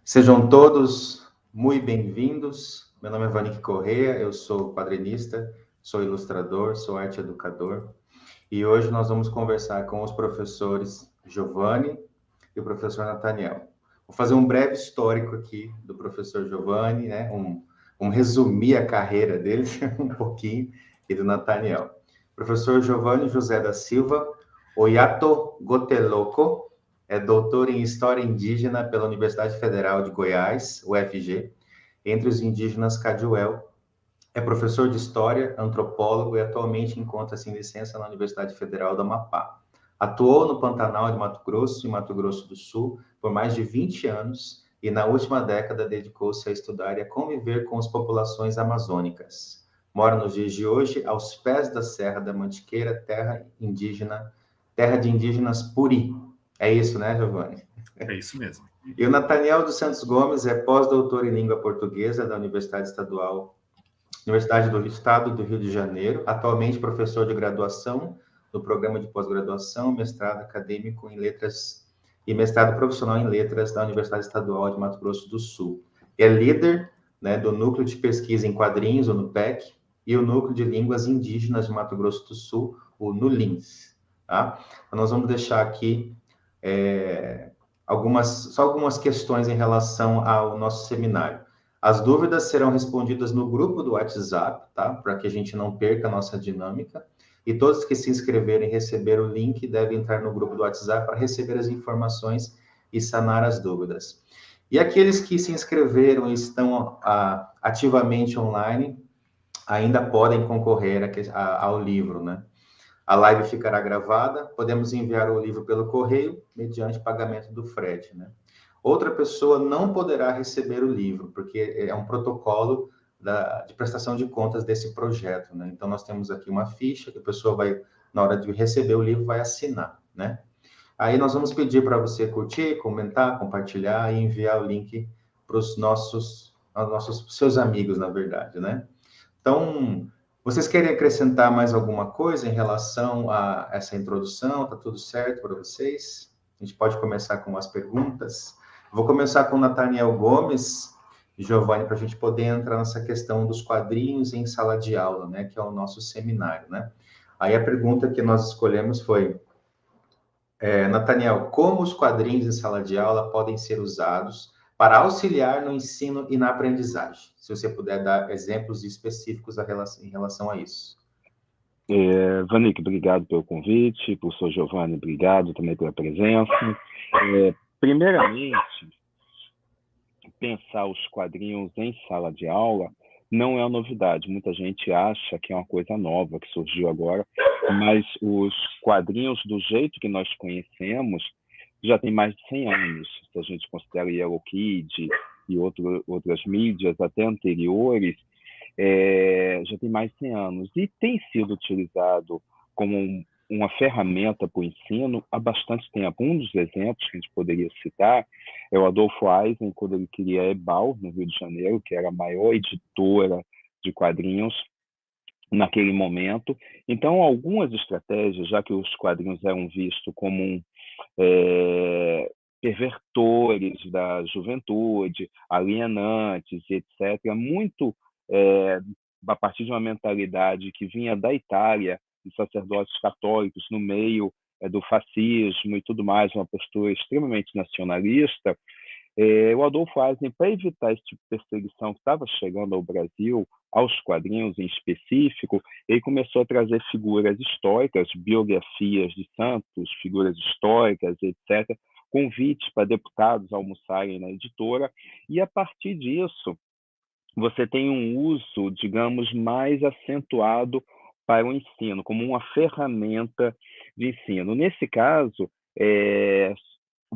Sejam todos muito bem-vindos. Meu nome é Vanik Correia, eu sou quadrinista, sou ilustrador, sou arte educador. E hoje nós vamos conversar com os professores Giovanni e o professor Nathaniel. Vou fazer um breve histórico aqui do professor Giovanni, né? Vamos resumir a carreira dele um pouquinho, e do Nathaniel. Professor Giovanni José da Silva Oyato Goteloco é doutor em História Indígena pela Universidade Federal de Goiás, UFG, entre os indígenas Caduel. É professor de História, antropólogo e atualmente encontra-se em licença na Universidade Federal do Amapá. Atuou no Pantanal de Mato Grosso e Mato Grosso do Sul por mais de 20 anos e na última década dedicou-se a estudar e a conviver com as populações amazônicas. Mora nos dias de hoje aos pés da Serra da Mantiqueira, terra de indígenas Puri. É isso, né, Giovanni? É isso mesmo. E o Nathaniel dos Santos Gomes é pós-doutor em língua portuguesa da Universidade do Estado do Rio de Janeiro, atualmente professor de graduação no programa de pós-graduação, mestrado acadêmico em letras e mestrado profissional em letras da Universidade Estadual de Mato Grosso do Sul. É líder, né, do Núcleo de Pesquisa em Quadrinhos, o NUPEC, e o Núcleo de Línguas Indígenas de Mato Grosso do Sul, o NULINS. Tá? Então, nós vamos deixar aqui algumas questões em relação ao nosso seminário. As dúvidas serão respondidas no grupo do WhatsApp, tá? Para que a gente não perca a nossa dinâmica. E todos que se inscreverem e receber o link devem entrar no grupo do WhatsApp para receber as informações e sanar as dúvidas. E aqueles que se inscreveram e estão ativamente online ainda podem concorrer ao livro, né? A live ficará gravada, podemos enviar o livro pelo correio, mediante pagamento do frete, né? Outra pessoa não poderá receber o livro, porque é um protocolo de prestação de contas desse projeto, né? Então, nós temos aqui uma ficha que a pessoa vai, na hora de receber o livro, vai assinar, né? Aí nós vamos pedir para você curtir, comentar, compartilhar e enviar o link para os seus amigos, na verdade, né? Então, vocês querem acrescentar mais alguma coisa em relação a essa introdução? Tá tudo certo para vocês? A gente pode começar com as perguntas. Vou começar com o Nathaniel Gomes e Giovanni, para a gente poder entrar nessa questão dos quadrinhos em sala de aula, né? Que é o nosso seminário, né? Aí a pergunta que nós escolhemos foi, Nathaniel, como os quadrinhos em sala de aula podem ser usados para auxiliar no ensino e na aprendizagem? Se você puder dar exemplos específicos em relação a isso. Vanik, obrigado pelo convite. Professor Giovanni, obrigado também pela presença. Primeiramente, pensar os quadrinhos em sala de aula não é uma novidade. Muita gente acha que é uma coisa nova que surgiu agora, mas os quadrinhos do jeito que nós conhecemos já tem mais de 100 anos. Se a gente considera Yellow Kid e outras mídias até anteriores, já tem mais de 100 anos e tem sido utilizado como uma ferramenta para o ensino há bastante tempo. Um dos exemplos que a gente poderia citar é o Adolfo Eisen, quando ele cria a Ebal, no Rio de Janeiro, que era a maior editora de quadrinhos naquele momento. Então, algumas estratégias, já que os quadrinhos eram vistos como pervertores da juventude, alienantes, etc., muito a partir de uma mentalidade que vinha da Itália, de sacerdotes católicos no meio do fascismo e tudo mais, uma postura extremamente nacionalista, o Adolfo Eisen, para evitar esse tipo de perseguição que estava chegando ao Brasil, aos quadrinhos em específico, ele começou a trazer figuras históricas, biografias de santos, figuras históricas, etc., convites para deputados almoçarem na editora, e a partir disso, você tem um uso, digamos, mais acentuado para o ensino, como uma ferramenta de ensino. Nesse caso,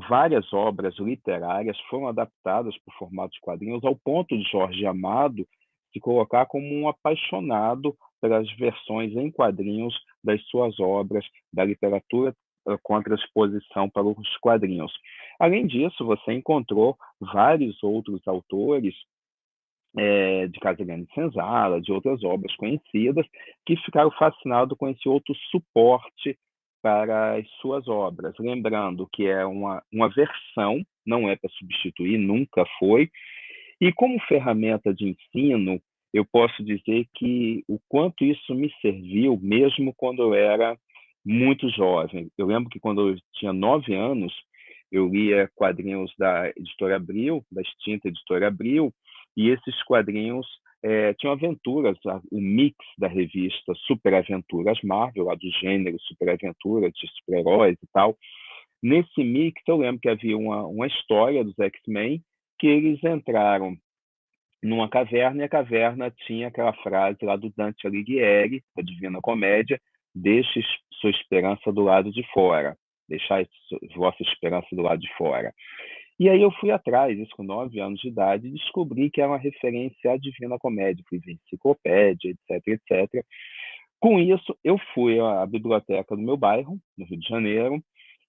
várias obras literárias foram adaptadas para o formato de quadrinhos, ao ponto de Jorge Amado se colocar como um apaixonado pelas versões em quadrinhos das suas obras, da literatura com transposição para os quadrinhos. Além disso, você encontrou vários outros autores de Casagrande Senzala, de outras obras conhecidas, que ficaram fascinados com esse outro suporte para as suas obras. Lembrando que é uma versão, não é para substituir, nunca foi. E como ferramenta de ensino, eu posso dizer que o quanto isso me serviu, mesmo quando eu era muito jovem. Eu lembro que quando eu tinha 9 anos, eu lia quadrinhos da Editora Abril, da extinta Editora Abril, e esses quadrinhos tinham aventuras, o mix da revista Super Aventuras Marvel, lá do gênero Super Aventuras, de super-heróis e tal. Nesse mix, eu lembro que havia uma história dos X-Men, que eles entraram numa caverna, e a caverna tinha aquela frase lá do Dante Alighieri, da Divina Comédia: deixe sua esperança do lado de fora, deixai vossa esperança do lado de fora. E aí eu fui atrás, isso com 9 anos de idade, e descobri que era uma referência à Divina Comédia, fui ver enciclopédia, etc, etc. Com isso, eu fui à biblioteca do meu bairro, no Rio de Janeiro,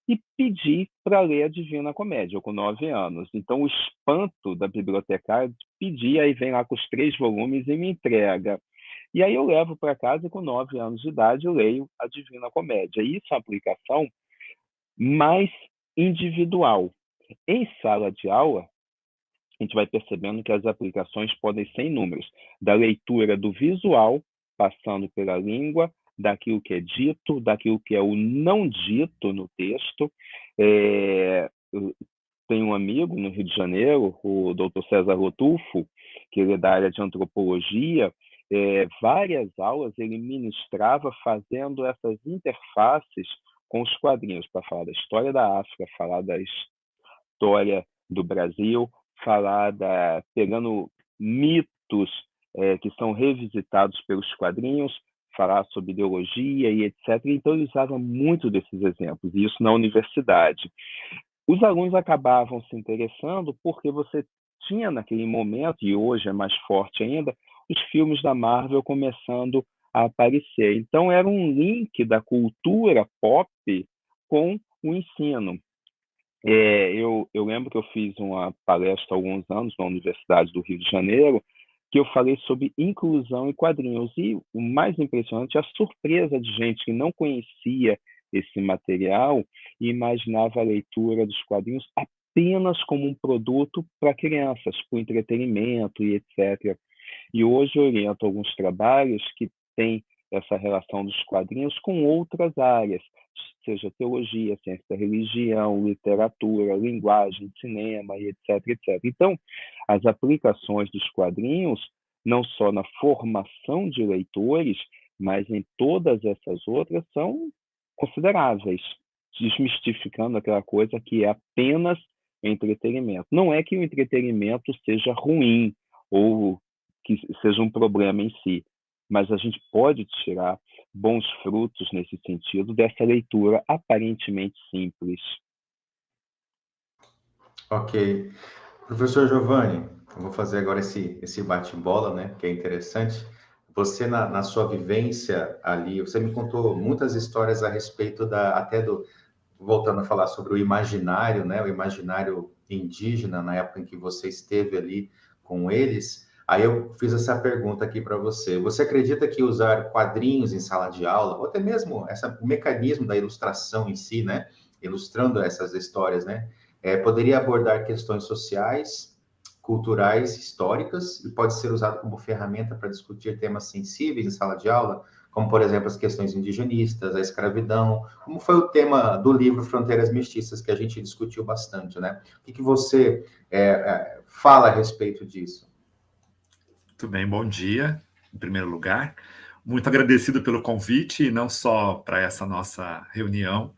e pedi para ler a Divina Comédia, eu com 9 anos. Então, o espanto da bibliotecária pedir, aí vem lá com os 3 volumes e me entrega. E aí eu levo para casa e com 9 anos de idade eu leio a Divina Comédia. E isso é uma aplicação mais individual. Em sala de aula, a gente vai percebendo que as aplicações podem ser inúmeras, da leitura do visual, passando pela língua, daquilo que é dito, daquilo que é o não dito no texto. Eu tenho um amigo no Rio de Janeiro, o Dr. César Rotulfo, que ele é da área de antropologia. Várias aulas ele ministrava fazendo essas interfaces com os quadrinhos, para falar da história da África, falar da história do Brasil, pegando mitos que são revisitados pelos quadrinhos, falar sobre ideologia e etc. Então, ele usava muito desses exemplos, e isso na universidade. Os alunos acabavam se interessando porque você tinha naquele momento, e hoje é mais forte ainda, os filmes da Marvel começando a aparecer. Então, era um link da cultura pop com o ensino. Eu lembro que eu fiz uma palestra há alguns anos na Universidade do Rio de Janeiro, que eu falei sobre inclusão em quadrinhos. E o mais impressionante é a surpresa de gente que não conhecia esse material e imaginava a leitura dos quadrinhos apenas como um produto para crianças, para entretenimento e etc. E hoje eu oriento alguns trabalhos que têm essa relação dos quadrinhos com outras áreas, seja teologia, ciência da religião, literatura, linguagem, cinema e etc, etc. Então, as aplicações dos quadrinhos, não só na formação de leitores, mas em todas essas outras, são consideráveis, desmistificando aquela coisa que é apenas entretenimento. Não é que o entretenimento seja ruim ou que seja um problema em si, mas a gente pode tirar bons frutos nesse sentido dessa leitura aparentemente simples. Ok. Professor Giovanni, eu vou fazer agora esse bate-bola, né, que é interessante. Você, na sua vivência ali, você me contou muitas histórias a respeito voltando a falar sobre o imaginário, né, o imaginário indígena, na época em que você esteve ali com eles. Aí eu fiz essa pergunta aqui para você. Você acredita que usar quadrinhos em sala de aula, ou até mesmo o mecanismo da ilustração em si, né, ilustrando essas histórias, né, poderia abordar questões sociais, culturais, históricas, e pode ser usado como ferramenta para discutir temas sensíveis em sala de aula, como, por exemplo, as questões indigenistas, a escravidão, como foi o tema do livro Fronteiras Mestiças, que a gente discutiu bastante, né? O que você fala a respeito disso? Muito bem, bom dia, em primeiro lugar. Muito agradecido pelo convite, e não só para essa nossa reunião.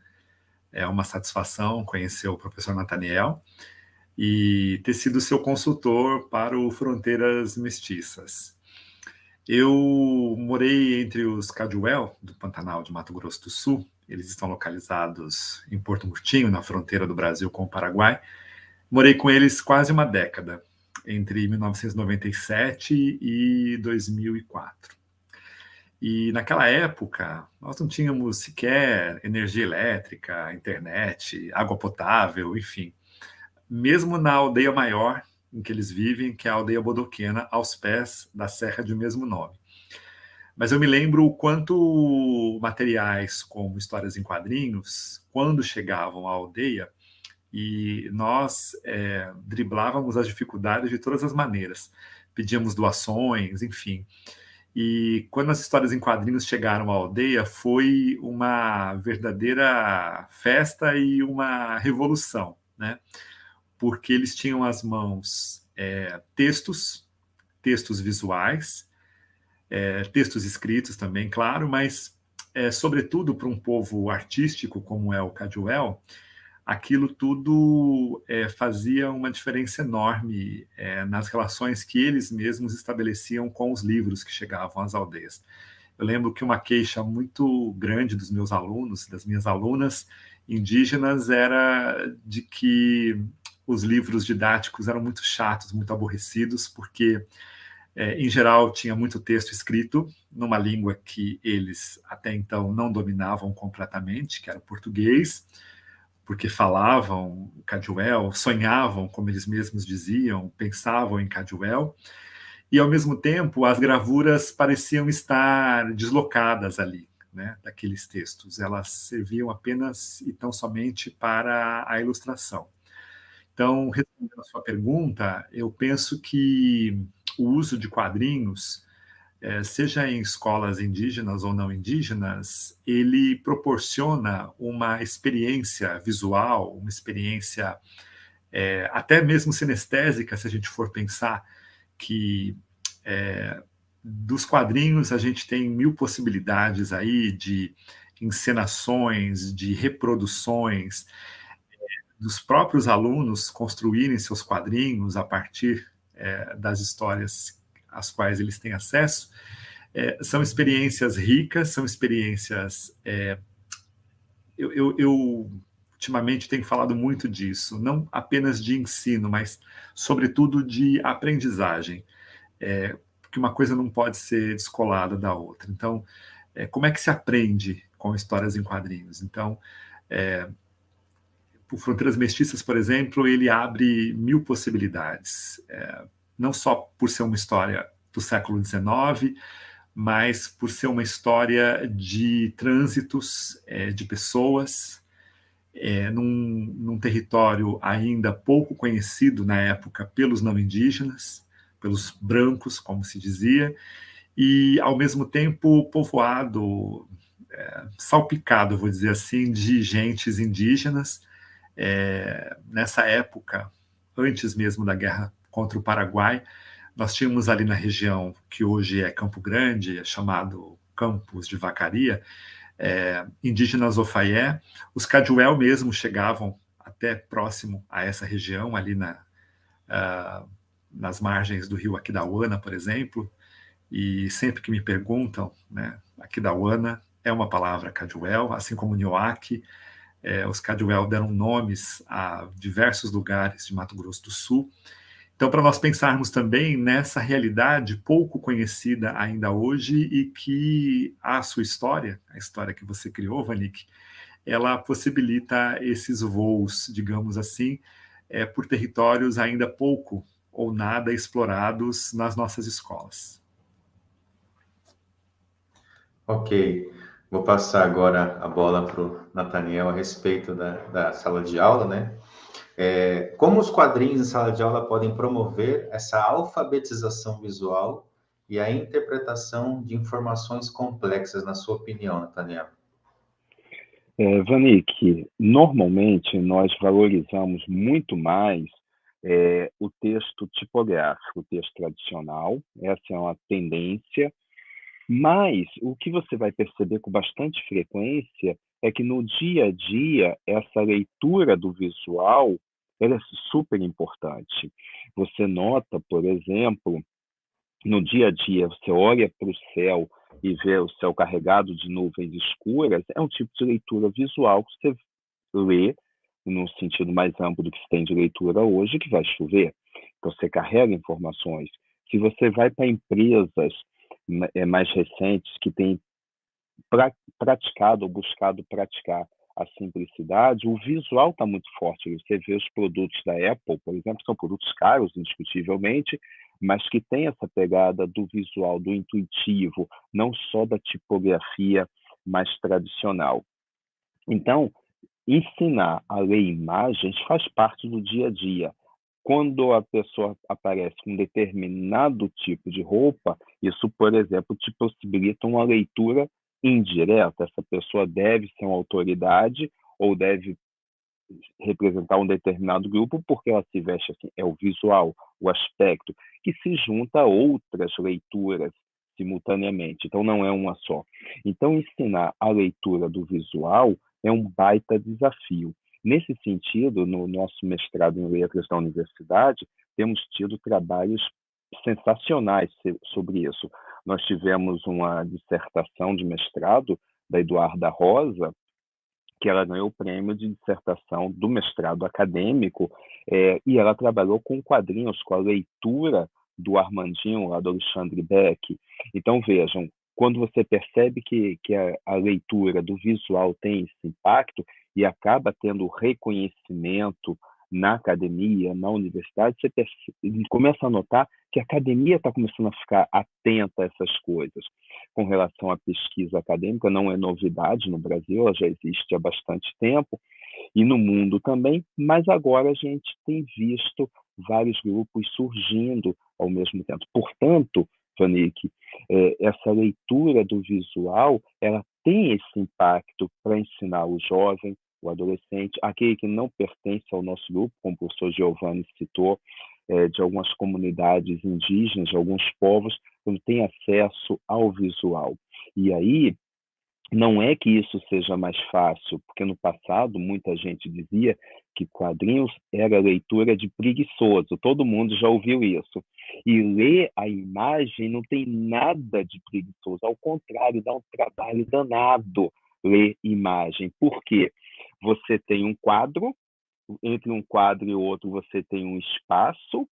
É uma satisfação conhecer o professor Nathaniel e ter sido seu consultor para o Fronteiras Mestiças. Eu morei entre os Caduel, do Pantanal de Mato Grosso do Sul. Eles estão localizados em Porto Murtinho, na fronteira do Brasil com o Paraguai. Morei com eles quase uma década, entre 1997 e 2004. E naquela época, nós não tínhamos sequer energia elétrica, internet, água potável, enfim. Mesmo na aldeia maior em que eles vivem, que é a aldeia Bodoquena, aos pés da serra de mesmo nome. Mas eu me lembro o quanto materiais como histórias em quadrinhos, quando chegavam à aldeia, e nós driblávamos as dificuldades de todas as maneiras. Pedíamos doações, enfim. E quando as histórias em quadrinhos chegaram à aldeia, foi uma verdadeira festa e uma revolução, né? Porque eles tinham às mãos textos visuais, textos escritos também, claro, mas, sobretudo para um povo artístico como é o Caduel, aquilo tudo fazia uma diferença enorme nas relações que eles mesmos estabeleciam com os livros que chegavam às aldeias. Eu lembro que uma queixa muito grande dos meus alunos, das minhas alunas indígenas, era de que os livros didáticos eram muito chatos, muito aborrecidos, porque, em geral, tinha muito texto escrito numa língua que eles até então não dominavam completamente, que era o português, porque falavam Caduel, sonhavam, como eles mesmos diziam, pensavam em Caduel, e, ao mesmo tempo, as gravuras pareciam estar deslocadas ali, né, daqueles textos. Elas serviam apenas e tão somente para a ilustração. Então, respondendo a sua pergunta, eu penso que o uso de quadrinhos, seja em escolas indígenas ou não indígenas, ele proporciona uma experiência visual, uma experiência até mesmo sinestésica, se a gente for pensar que dos quadrinhos a gente tem 1000 possibilidades aí de encenações, de reproduções, dos próprios alunos construírem seus quadrinhos a partir das histórias às quais eles têm acesso. São experiências ricas, são experiências... Eu ultimamente tenho falado muito disso, não apenas de ensino, mas sobretudo de aprendizagem, porque uma coisa não pode ser descolada da outra. Então, como é que se aprende com histórias em quadrinhos? Então, o Fronteiras Mestiças, por exemplo, ele abre 1000 possibilidades, não só por ser uma história do século XIX, mas por ser uma história de trânsitos de pessoas num território ainda pouco conhecido na época pelos não indígenas, pelos brancos, como se dizia, e, ao mesmo tempo, povoado, salpicado, vou dizer assim, de gentes indígenas. Nessa época, antes mesmo da guerra contra o Paraguai, nós tínhamos ali na região que hoje é Campo Grande, chamado Campos de Vacaria, indígenas Ofaié. Os Caduel mesmo chegavam até próximo a essa região, ali nas margens do rio Aquidauana, por exemplo, e sempre que me perguntam, né, Aquidauana é uma palavra Caduel, assim como Nioaque. Os Caduel deram nomes a diversos lugares de Mato Grosso do Sul. Então, para nós pensarmos também nessa realidade pouco conhecida ainda hoje e que a sua história, a história que você criou, Vanik, ela possibilita esses voos, digamos assim, por territórios ainda pouco ou nada explorados nas nossas escolas. Ok, vou passar agora a bola para o Nathaniel a respeito da sala de aula, né? Como os quadrinhos em sala de aula podem promover essa alfabetização visual e a interpretação de informações complexas, na sua opinião, Nathaniel? Vanik, normalmente nós valorizamos muito mais o texto tipográfico, o texto tradicional, essa é uma tendência, mas o que você vai perceber com bastante frequência é que no dia a dia essa leitura do visual ela é super importante. Você nota, por exemplo, no dia a dia, você olha para o céu e vê o céu carregado de nuvens escuras, é um tipo de leitura visual que você lê, no sentido mais amplo do que se tem de leitura hoje, que vai chover. Então, você carrega informações. Se você vai para empresas mais recentes que têm praticado ou buscado praticar a simplicidade, o visual está muito forte. Você vê os produtos da Apple, por exemplo, são produtos caros, indiscutivelmente, mas que tem essa pegada do visual, do intuitivo, não só da tipografia mais tradicional. Então, ensinar a ler imagens faz parte do dia a dia. Quando a pessoa aparece com um determinado tipo de roupa, isso, por exemplo, te possibilita uma leitura indireta. Essa pessoa deve ser uma autoridade ou deve representar um determinado grupo porque ela se veste assim. É o visual, o aspecto, que se junta a outras leituras simultaneamente. Então, não é uma só. Então, ensinar a leitura do visual é um baita desafio. Nesse sentido, no nosso mestrado em letras da universidade, temos tido trabalhos sensacionais sobre isso. Nós tivemos uma dissertação de mestrado da Eduarda Rosa, que ela ganhou o prêmio de dissertação do mestrado acadêmico, e ela trabalhou com quadrinhos, com a leitura do Armandinho, lá do Alexandre Beck. Então, vejam, quando você percebe que a leitura do visual tem esse impacto e acaba tendo reconhecimento na academia, na universidade, você começa a notar que a academia está começando a ficar atenta a essas coisas. Com relação à pesquisa acadêmica, não é novidade no Brasil, ela já existe há bastante tempo, e no mundo também, mas agora a gente tem visto vários grupos surgindo ao mesmo tempo. Portanto, Vanik, essa leitura do visual, ela tem esse impacto para ensinar o jovem, o adolescente, aquele que não pertence ao nosso grupo, como o professor Giovanni citou, de algumas comunidades indígenas, de alguns povos, quando tem acesso ao visual. E aí, não é que isso seja mais fácil, porque no passado muita gente dizia que quadrinhos era leitura de preguiçoso, todo mundo já ouviu isso. E ler a imagem não tem nada de preguiçoso, ao contrário, dá um trabalho danado ler imagem. Por quê? Você tem um quadro, entre um quadro e outro você tem um espaço,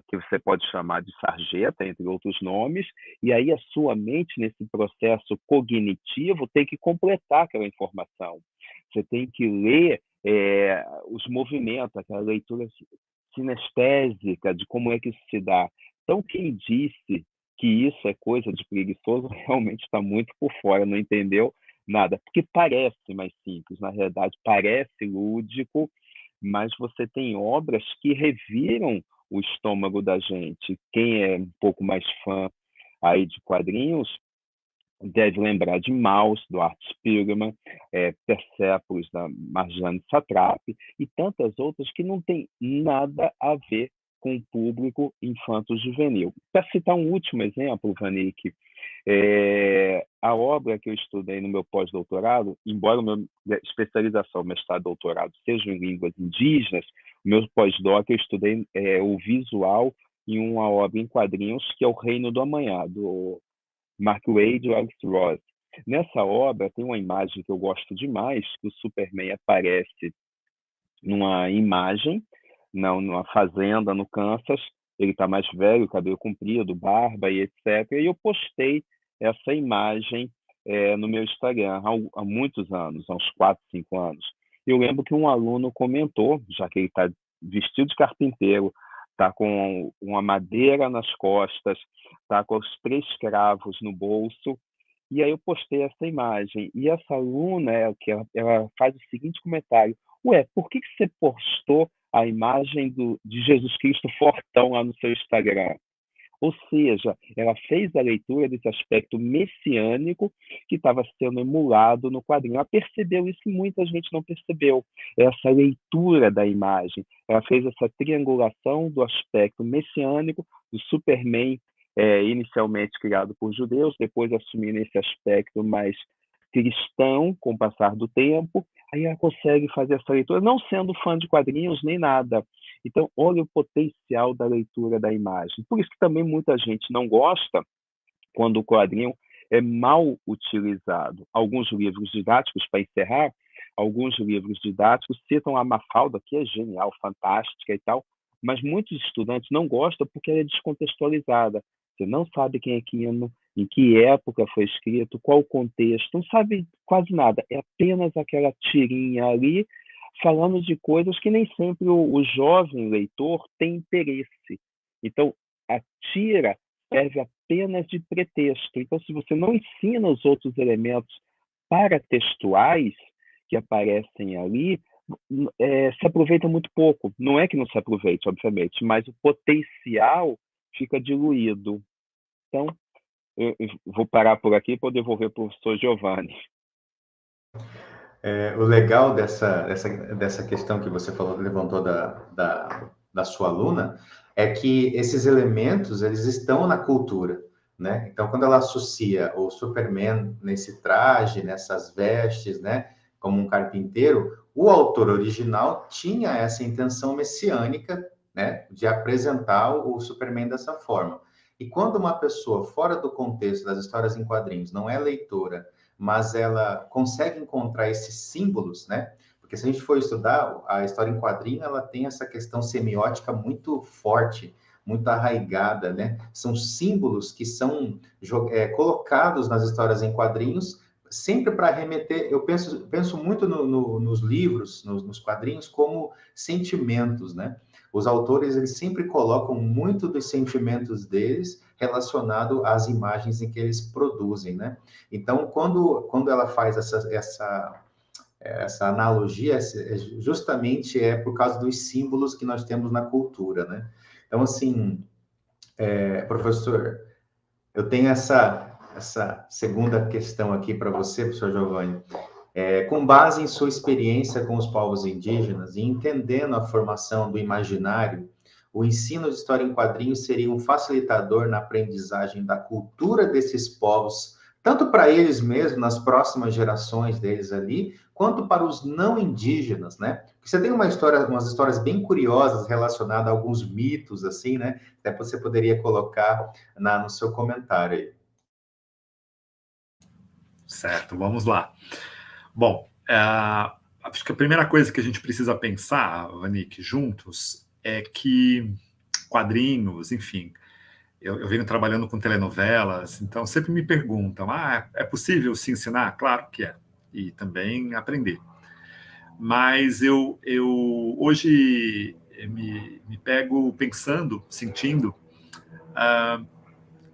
que você pode chamar de sarjeta, entre outros nomes, e aí a sua mente, nesse processo cognitivo, tem que completar aquela informação. Você tem que ler os movimentos, aquela leitura sinestésica de como é que isso se dá. Então, quem disse que isso é coisa de preguiçoso realmente está muito por fora, não entendeu nada, porque parece mais simples, na realidade parece lúdico, mas você tem obras que reviram o estômago da gente. Quem é um pouco mais fã aí de quadrinhos deve lembrar de Maus, do Art Spiegelman, Persepolis, da Marjane Satrapi, e tantas outras que não têm nada a ver com o público infanto-juvenil. Para citar um último exemplo, Vanik, a obra que eu estudei no meu pós-doutorado, embora a minha especialização, mestrado e doutorado, sejam em línguas indígenas, o meu pós-doc eu estudei o visual em uma obra em quadrinhos que é O Reino do Amanhã, do Mark Waid e Alex Ross. Nessa obra tem uma imagem que eu gosto demais, que o Superman aparece numa imagem, numa fazenda no Kansas, ele está mais velho, cabelo comprido, barba e etc. E eu postei essa imagem no meu Instagram há muitos anos, há uns 4, 5 anos. Eu lembro que um aluno comentou, já que ele está vestido de carpinteiro, está com uma madeira nas costas, está com os 3 cravos no bolso, e aí eu postei essa imagem. E essa aluna, ela faz o seguinte comentário: ué, por que você postou a imagem de Jesus Cristo fortão lá no seu Instagram? Ou seja, ela fez a leitura desse aspecto messiânico que estava sendo emulado no quadrinho. Ela percebeu isso que muita gente não percebeu, essa leitura da imagem. Ela fez essa triangulação do aspecto messiânico, do Superman, inicialmente criado por judeus, depois assumindo esse aspecto mais cristão com o passar do tempo. Aí ela consegue fazer essa leitura, não sendo fã de quadrinhos nem nada. Então, olha o potencial da leitura da imagem. Por isso que também muita gente não gosta quando o quadrinho é mal utilizado. Alguns livros didáticos, para encerrar, alguns livros didáticos citam a Mafalda, que é genial, fantástica e tal, mas muitos estudantes não gostam porque ela é descontextualizada. Você não sabe quem é Quino, em que época foi escrito, qual o contexto, não sabe quase nada. É apenas aquela tirinha ali falando de coisas que nem sempre o jovem leitor tem interesse. Então, a tira serve apenas de pretexto. Então, se você não ensina os outros elementos paratextuais, que aparecem ali se aproveita muito pouco. Não é que não se aproveite, obviamente, mas o potencial fica diluído. Então, eu vou parar por aqui para devolver para o professor Giovanni. O legal dessa questão que você falou, levantou da sua aluna, é que esses elementos, eles estão na cultura, né? Então, quando ela associa o Superman nesse traje, nessas vestes, né, como um carpinteiro, o autor original tinha essa intenção messiânica, né, de apresentar o Superman dessa forma. E quando uma pessoa fora do contexto das histórias em quadrinhos não é leitora, mas ela consegue encontrar esses símbolos, né? Porque se a gente for estudar a história em quadrinho, ela tem essa questão semiótica muito forte, muito arraigada, né? São símbolos que são colocados nas histórias em quadrinhos, sempre para remeter. Eu penso muito nos livros, nos quadrinhos, como sentimentos, né? Os autores, eles sempre colocam muito dos sentimentos deles relacionado às imagens em que eles produzem, né? Então, quando ela faz essa analogia, justamente é por causa dos símbolos que nós temos na cultura, né? Então, assim, professor, eu tenho essa segunda questão aqui para você, professor Giovanni. Com base em sua experiência com os povos indígenas e entendendo a formação do imaginário, o ensino de história em quadrinhos seria um facilitador na aprendizagem da cultura desses povos, tanto para eles mesmos, nas próximas gerações deles ali, quanto para os não indígenas, né? Porque você tem umas histórias bem curiosas relacionadas a alguns mitos, assim, né? Até você poderia colocar no seu comentário aí. Certo, vamos lá. Bom, acho que a primeira coisa que a gente precisa pensar, Vanik, juntos, é que quadrinhos, enfim, eu venho trabalhando com telenovelas, então sempre me perguntam, é possível se ensinar? Claro que é, e também aprender. Mas eu hoje me pego pensando, sentindo,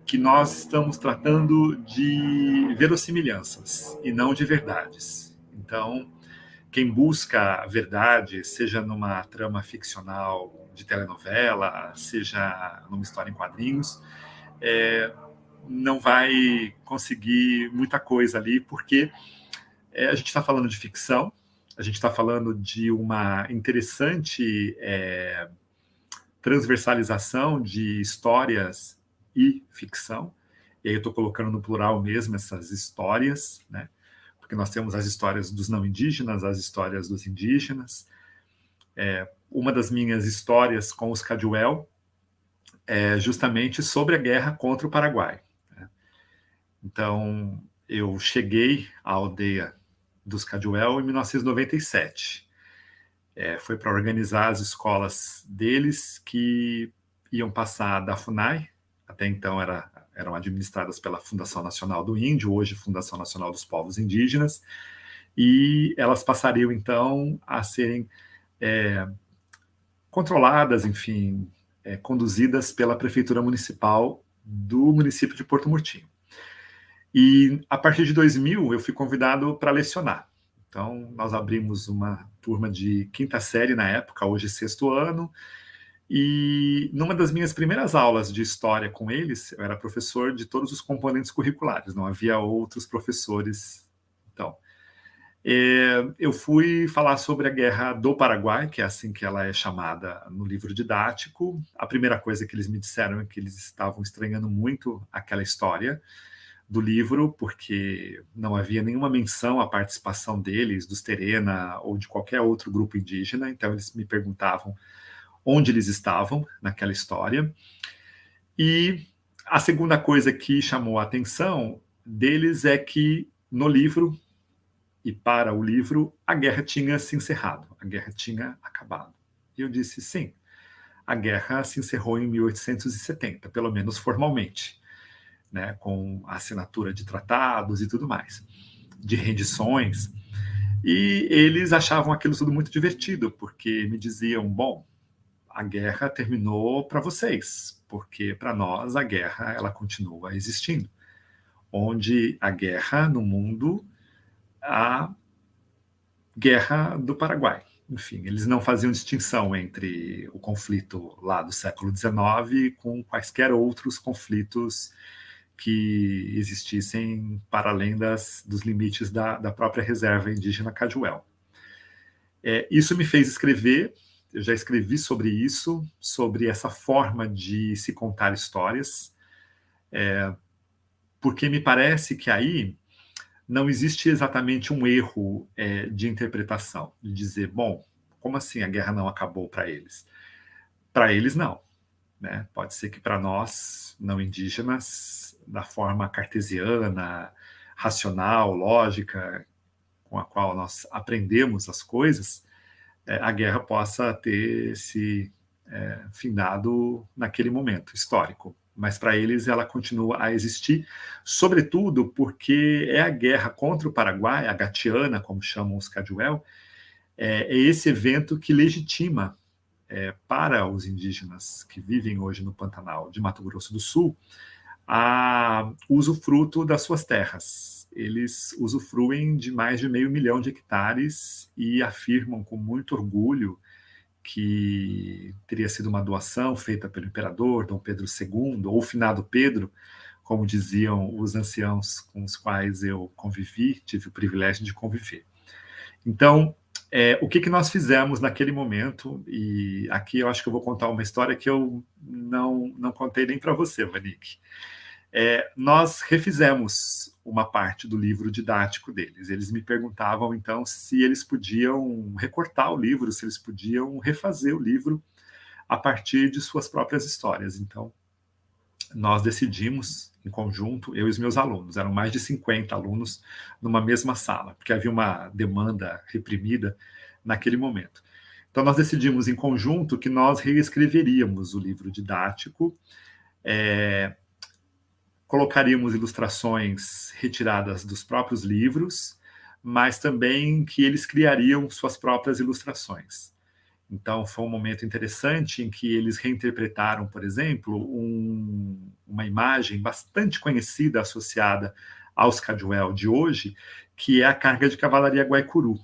que nós estamos tratando de verossimilhanças e não de verdades. Então, quem busca a verdade, seja numa trama ficcional de telenovela, seja numa história em quadrinhos, não vai conseguir muita coisa ali, porque a gente está falando de ficção, a gente está falando de uma interessante transversalização de histórias e ficção, e aí eu estou colocando no plural mesmo essas histórias, né? Porque nós temos as histórias dos não indígenas, as histórias dos indígenas. Uma das minhas histórias com os Caduel é justamente sobre a guerra contra o Paraguai, né? Então, eu cheguei à aldeia dos Caduel em 1997. Foi para organizar as escolas deles que iam passar da FUNAI, até então eram administradas pela Fundação Nacional do Índio, hoje Fundação Nacional dos Povos Indígenas, e elas passariam então a serem controladas, enfim, conduzidas pela Prefeitura Municipal do município de Porto Murtinho. E a partir de 2000 eu fui convidado para lecionar. Então, nós abrimos uma turma de quinta série na época, hoje sexto ano, e numa das minhas primeiras aulas de história com eles, eu era professor de todos os componentes curriculares, não havia outros professores. Então, eu fui falar sobre a Guerra do Paraguai, que é assim que ela é chamada no livro didático. A primeira coisa que eles me disseram é que eles estavam estranhando muito aquela história do livro, porque não havia nenhuma menção à participação deles, dos Terena ou de qualquer outro grupo indígena, então eles me perguntavam onde eles estavam naquela história. E a segunda coisa que chamou a atenção deles é que no livro, e para o livro, a guerra tinha se encerrado, a guerra tinha acabado. E eu disse, sim, a guerra se encerrou em 1870, pelo menos formalmente, né, com a assinatura de tratados e tudo mais, de rendições. E eles achavam aquilo tudo muito divertido, porque me diziam, bom, a guerra terminou para vocês, porque para nós a guerra ela continua existindo. Onde a guerra no mundo, Guerra do Paraguai. Enfim, eles não faziam distinção entre o conflito lá do século XIX com quaisquer outros conflitos que existissem para além dos limites da própria reserva indígena Cajuel. Isso me fez escrever, eu já escrevi sobre isso, sobre essa forma de se contar histórias, porque me parece que aí não existe exatamente um erro de interpretação, de dizer, bom, como assim a guerra não acabou para eles? Para eles, não. Né? Pode ser que para nós, não indígenas, da forma cartesiana, racional, lógica, com a qual nós aprendemos as coisas, a guerra possa ter se findado naquele momento histórico. Mas para eles ela continua a existir, sobretudo porque é a guerra contra o Paraguai, a Gatiana, como chamam os Cajuel, é esse evento que legitima para os indígenas que vivem hoje no Pantanal de Mato Grosso do Sul a usufruto das suas terras. Eles usufruem de mais de 500 mil de hectares e afirmam com muito orgulho que teria sido uma doação feita pelo imperador Dom Pedro II, ou finado Pedro, como diziam os anciãos com os quais eu convivi, tive o privilégio de conviver. Então, o que nós fizemos naquele momento, e aqui eu acho que eu vou contar uma história que eu não contei nem para você, Vanik. Nós refizemos uma parte do livro didático deles. Eles me perguntavam, então, se eles podiam recortar o livro, se eles podiam refazer o livro a partir de suas próprias histórias. Então, nós decidimos, em conjunto, eu e os meus alunos, eram mais de 50 alunos numa mesma sala, porque havia uma demanda reprimida naquele momento. Então, nós decidimos em conjunto que nós reescreveríamos o livro didático, colocaríamos ilustrações retiradas dos próprios livros, mas também que eles criariam suas próprias ilustrações. Então, foi um momento interessante em que eles reinterpretaram, por exemplo, uma imagem bastante conhecida associada aos Cajuel de hoje, que é a carga de cavalaria Guaicuru,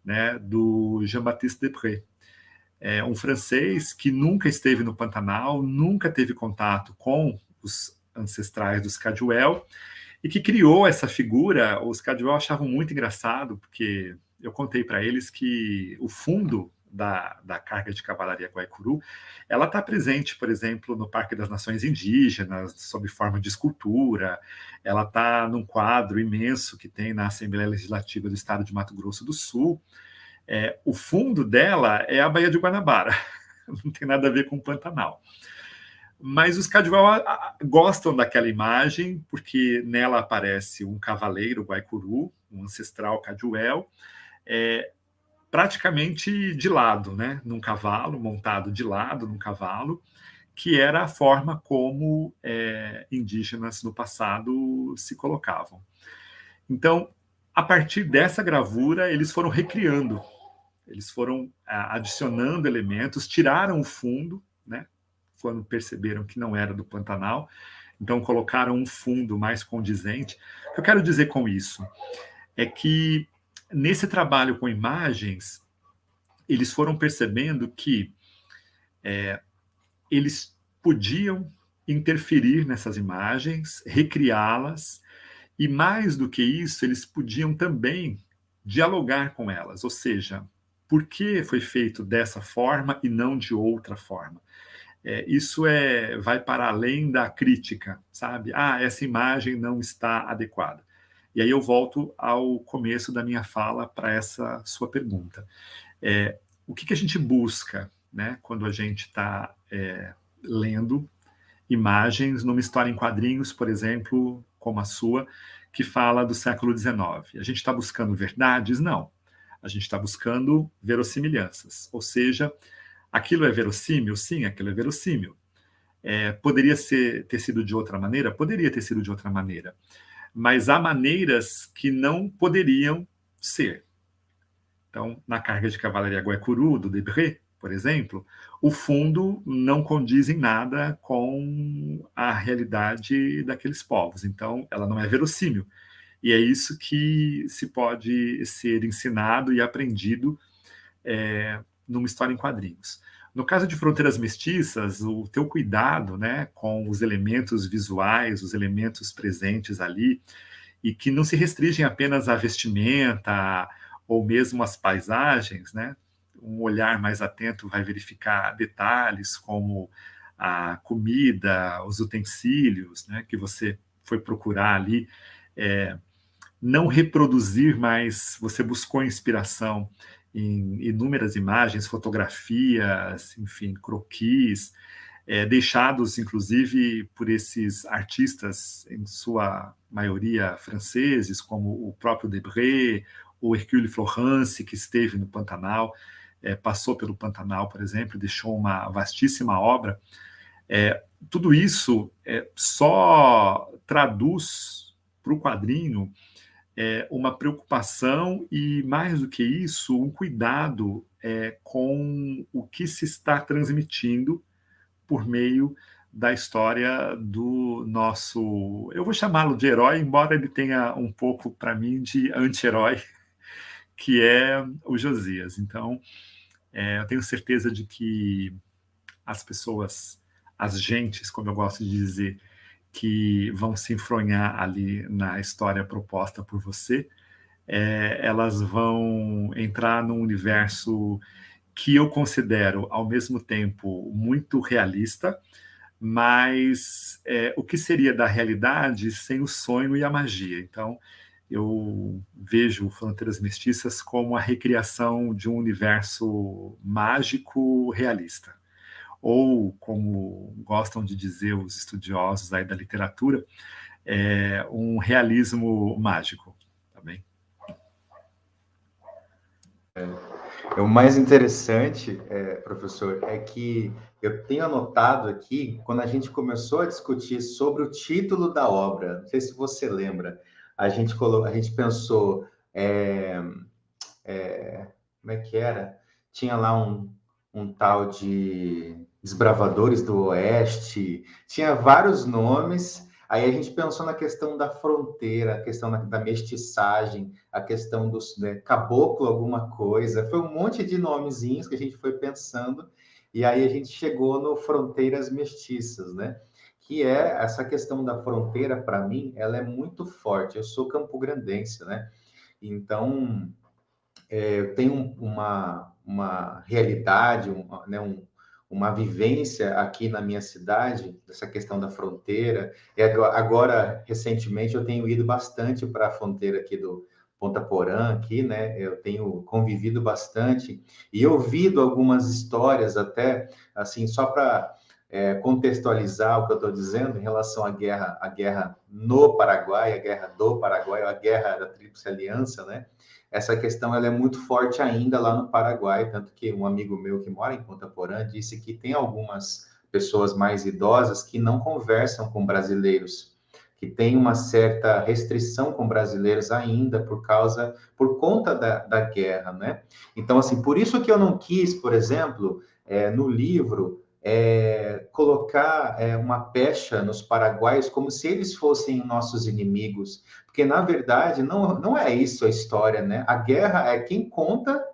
né, do Jean-Baptiste Depré. É um francês que nunca esteve no Pantanal, nunca teve contato com os ancestrais dos Cajuel, e que criou essa figura. Os Cajuel achavam muito engraçado, porque eu contei para eles que o fundo da carga de cavalaria Guaicuru, ela está presente, por exemplo, no Parque das Nações Indígenas, sob forma de escultura, ela está num quadro imenso que tem na Assembleia Legislativa do Estado de Mato Grosso do Sul. O fundo dela é a Baía de Guanabara, não tem nada a ver com o Pantanal. Mas os Cajuel gostam daquela imagem, porque nela aparece um cavaleiro Guaicuru, um ancestral Cajuel, praticamente de lado, né, num cavalo, montado de lado num cavalo, que era a forma como indígenas no passado se colocavam. Então, a partir dessa gravura, eles foram recriando, eles foram adicionando elementos, tiraram o fundo, né, quando perceberam que não era do Pantanal, então colocaram um fundo mais condizente. O que eu quero dizer com isso é que, nesse trabalho com imagens, eles foram percebendo que eles podiam interferir nessas imagens, recriá-las, e mais do que isso, eles podiam também dialogar com elas, ou seja, por que foi feito dessa forma e não de outra forma? Isso vai para além da crítica, sabe? Essa imagem não está adequada. E aí eu volto ao começo da minha fala para essa sua pergunta. O que a gente busca, né, quando a gente está lendo imagens numa história em quadrinhos, por exemplo, como a sua, que fala do século XIX? A gente está buscando verdades? Não. A gente está buscando verossimilhanças, ou seja, aquilo é verossímil? Sim, aquilo é verossímil. Poderia ter sido de outra maneira? Poderia ter sido de outra maneira. Mas há maneiras que não poderiam ser. Então, na carga de cavalaria Guaicuru, do Debré, por exemplo, o fundo não condiz em nada com a realidade daqueles povos. Então, ela não é verossímil. E é isso que se pode ser ensinado e aprendido numa história em quadrinhos. No caso de Fronteiras Mestiças, o teu cuidado, né, com os elementos visuais, os elementos presentes ali, e que não se restringem apenas à vestimenta ou mesmo às paisagens, né? Um olhar mais atento vai verificar detalhes como a comida, os utensílios, né, que você foi procurar ali, não reproduzir, mas você buscou inspiração em inúmeras imagens, fotografias, enfim, croquis, deixados, inclusive, por esses artistas, em sua maioria franceses, como o próprio Debré, o Hercule Florence, que esteve no Pantanal, passou pelo Pantanal, por exemplo, deixou uma vastíssima obra. Tudo isso só traduz para o quadrinho uma preocupação e, mais do que isso, um cuidado com o que se está transmitindo por meio da história do nosso... Eu vou chamá-lo de herói, embora ele tenha um pouco, para mim, de anti-herói, que é o Josias. Então, eu tenho certeza de que as pessoas, as gentes, como eu gosto de dizer, que vão se enfronhar ali na história proposta por você, elas vão entrar num universo que eu considero, ao mesmo tempo, muito realista, mas o que seria da realidade sem o sonho e a magia? Então, eu vejo Fronteiras Mestiças como a recriação de um universo mágico realista. Ou, como gostam de dizer os estudiosos aí da literatura, um realismo mágico, tá bem? O mais interessante, professor, é que eu tenho anotado aqui, quando a gente começou a discutir sobre o título da obra, não sei se você lembra, a gente pensou, como é que era? Tinha lá um tal de Desbravadores do Oeste, tinha vários nomes. Aí a gente pensou na questão da fronteira, a questão da mestiçagem, a questão do caboclo alguma coisa. Foi um monte de nomezinhos que a gente foi pensando, e aí a gente chegou no Fronteiras Mestiças, né? Que é essa questão da fronteira, para mim, ela é muito forte. Eu sou campograndense, né? Então, eu tenho uma realidade, uma vivência aqui na minha cidade, dessa questão da fronteira. E agora, recentemente, eu tenho ido bastante para a fronteira aqui do Ponta Porã, aqui, né? Eu tenho convivido bastante e ouvido algumas histórias até, assim, só para contextualizar o que eu estou dizendo em relação à guerra no Paraguai, a guerra do Paraguai, a guerra da Tríplice Aliança, né? Essa questão ela é muito forte ainda lá no Paraguai, tanto que um amigo meu que mora em Ponta Porã disse que tem algumas pessoas mais idosas que não conversam com brasileiros, que tem uma certa restrição com brasileiros ainda por conta da guerra, né? Então, assim, por isso que eu não quis, por exemplo, no livro, colocar uma pecha nos paraguaios como se eles fossem nossos inimigos, porque na verdade não é isso a história, né? A guerra é quem conta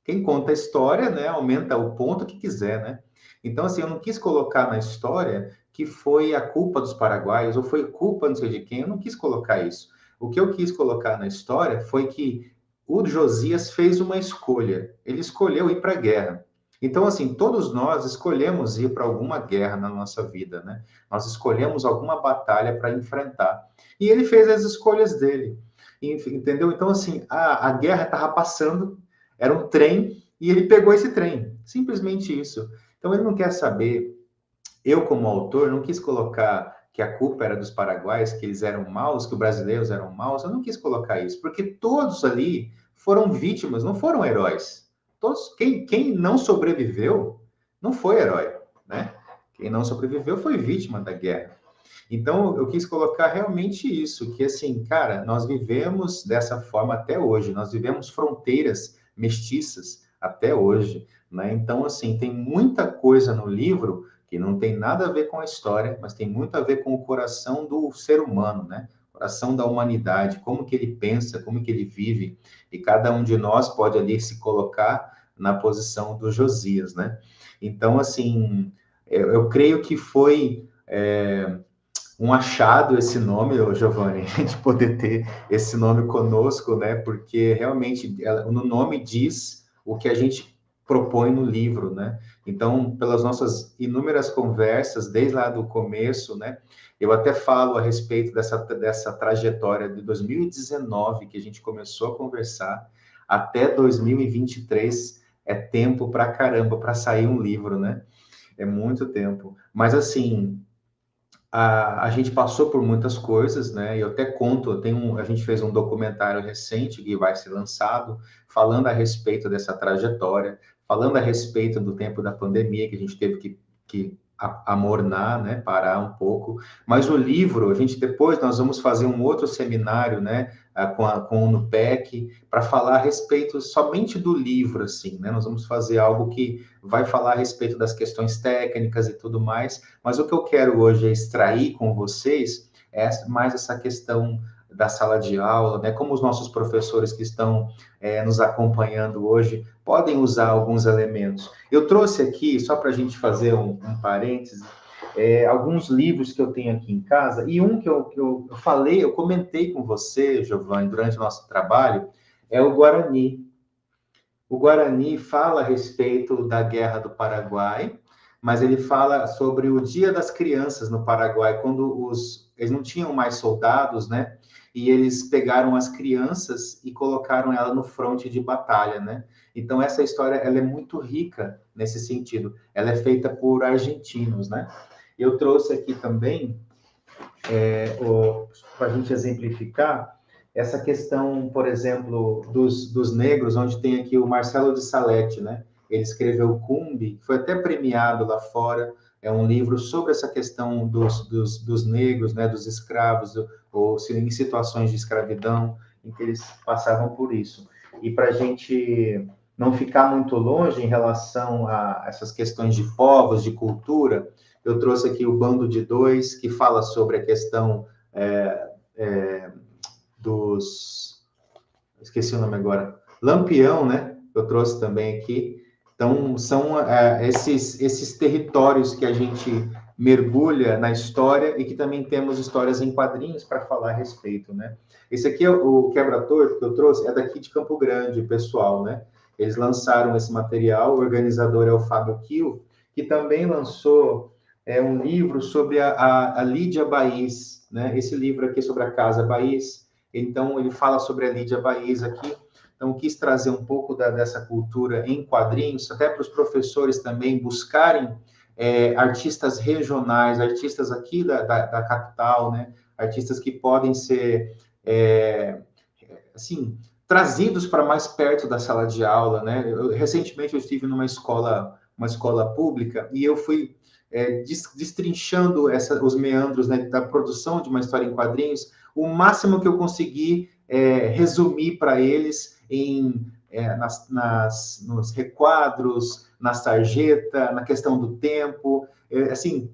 a história, né? Aumenta o ponto que quiser, né? Então assim, eu não quis colocar na história que foi a culpa dos paraguaios ou foi culpa não sei de quem, eu não quis colocar isso. O que eu quis colocar na história foi que o Josias fez uma escolha, ele escolheu ir para a guerra. Então, assim, todos nós escolhemos ir para alguma guerra na nossa vida, né? Nós escolhemos alguma batalha para enfrentar. E ele fez as escolhas dele, entendeu? Então, assim, a guerra estava passando, era um trem, e ele pegou esse trem. Simplesmente isso. Então, ele não quer saber. Eu, como autor, não quis colocar que a culpa era dos paraguaios, que eles eram maus, que os brasileiros eram maus. Eu não quis colocar isso, porque todos ali foram vítimas, não foram heróis. Todos, quem não sobreviveu não foi herói, né? Quem não sobreviveu foi vítima da guerra. Então, eu quis colocar realmente isso, que assim, cara, nós vivemos dessa forma até hoje, nós vivemos fronteiras mestiças até hoje, né? Então, assim, tem muita coisa no livro que não tem nada a ver com a história, mas tem muito a ver com o coração do ser humano, né? coração da humanidade, como que ele pensa, como que ele vive, e cada um de nós pode ali se colocar na posição do Josias, né? Então, assim, eu creio que foi um achado esse nome, Giovanni, a gente poder ter esse nome conosco, né? Porque realmente no nome diz o que a gente propõe no livro, né? Então, pelas nossas inúmeras conversas, desde lá do começo, né? Eu até falo a respeito dessa trajetória de 2019, que a gente começou a conversar, até 2023, é tempo pra caramba para sair um livro, né? É muito tempo. Mas, assim, a gente passou por muitas coisas, né? Eu até conto, a gente fez um documentário recente que vai ser lançado, falando a respeito dessa trajetória, falando a respeito do tempo da pandemia, que a gente teve que amornar, né? Parar um pouco. Mas o livro, depois nós vamos fazer um outro seminário, né? Com o NUPEC, para falar a respeito somente do livro, assim, né? Nós vamos fazer algo que vai falar a respeito das questões técnicas e tudo mais, mas o que eu quero hoje é extrair com vocês mais essa questão da sala de aula, né? Como os nossos professores que estão nos acompanhando hoje podem usar alguns elementos. Eu trouxe aqui, só para a gente fazer um parêntese, alguns livros que eu tenho aqui em casa, e um que eu falei, eu comentei com você, Giovanni, durante o nosso trabalho, é o Guarani. O Guarani fala a respeito da Guerra do Paraguai, mas ele fala sobre o Dia das Crianças no Paraguai, quando eles não tinham mais soldados, né? E eles pegaram as crianças e colocaram ela no fronte de batalha, né? Então, essa história, ela é muito rica nesse sentido. Ela é feita por argentinos, né? Eu trouxe aqui também, para a gente exemplificar, essa questão, por exemplo, dos negros, onde tem aqui o Marcelo de Salete, né? Ele escreveu Cumbi, foi até premiado lá fora, é um livro sobre essa questão dos negros, né? Dos escravos, ou em situações de escravidão, em que eles passavam por isso. E para a gente não ficar muito longe em relação a essas questões de povos, de cultura, eu trouxe aqui o Bando de Dois, que fala sobre a questão esqueci o nome agora, Lampião, né? Eu trouxe também aqui. Então, são esses territórios que a gente mergulha na história e que também temos histórias em quadrinhos para falar a respeito, né? Esse aqui é o Quebra-Torto que eu trouxe, é daqui de Campo Grande, pessoal, né? Eles lançaram esse material, o organizador é o Fábio Kiel, que também lançou um livro sobre a Lídia Baís, né? Esse livro aqui é sobre a Casa Baís. Então, ele fala sobre a Lídia Baís aqui. Então, quis trazer um pouco dessa cultura em quadrinhos, até para os professores também buscarem artistas regionais, artistas aqui da capital, né? Artistas que podem ser, assim, trazidos para mais perto da sala de aula, né? Recentemente, eu estive numa escola pública, e eu fui destrinchando os meandros, né, da produção de uma história em quadrinhos, o máximo que eu consegui resumir para eles nos requadros, na sarjeta, na questão do tempo, assim,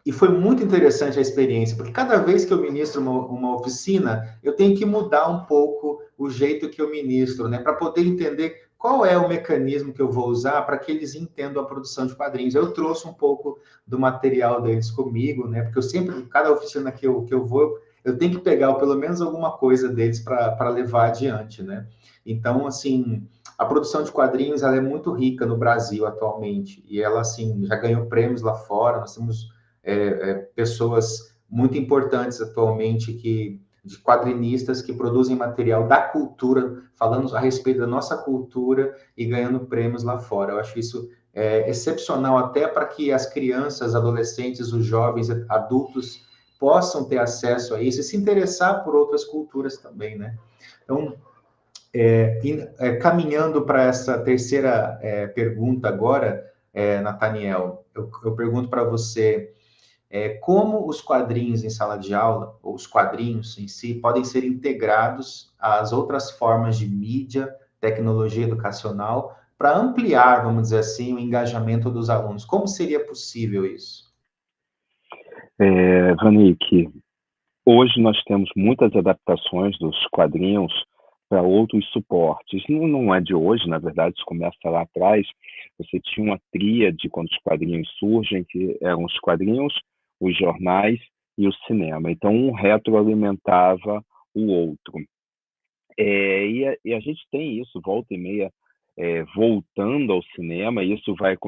e foi muito interessante a experiência, porque cada vez que eu ministro uma oficina, eu tenho que mudar um pouco o jeito que eu ministro, né, para poder entender qual é o mecanismo que eu vou usar para que eles entendam a produção de quadrinhos. Eu trouxe um pouco do material deles comigo, né, porque eu sempre, cada oficina que eu vou, eu tenho que pegar pelo menos alguma coisa deles para levar adiante, né. Então, assim, a produção de quadrinhos, ela é muito rica no Brasil atualmente, e ela, assim, já ganhou prêmios lá fora. Nós temos pessoas muito importantes atualmente de quadrinistas que produzem material da cultura, falando a respeito da nossa cultura e ganhando prêmios lá fora. Eu acho isso excepcional até para que as crianças, adolescentes, os jovens, adultos possam ter acesso a isso e se interessar por outras culturas também, né? Então, caminhando para essa terceira pergunta agora, Nathaniel, eu pergunto para você, como os quadrinhos em sala de aula, ou os quadrinhos em si, podem ser integrados às outras formas de mídia, tecnologia educacional, para ampliar, vamos dizer assim, o engajamento dos alunos. Como seria possível isso? Vanik, Hoje nós temos muitas adaptações dos quadrinhos para outros suportes. Não é de hoje, na verdade, isso começa lá atrás. Você tinha uma tríade quando os quadrinhos surgem, que eram os quadrinhos, os jornais e o cinema. Então, um retroalimentava o outro. E a gente tem isso, volta e meia, voltando ao cinema. Isso vai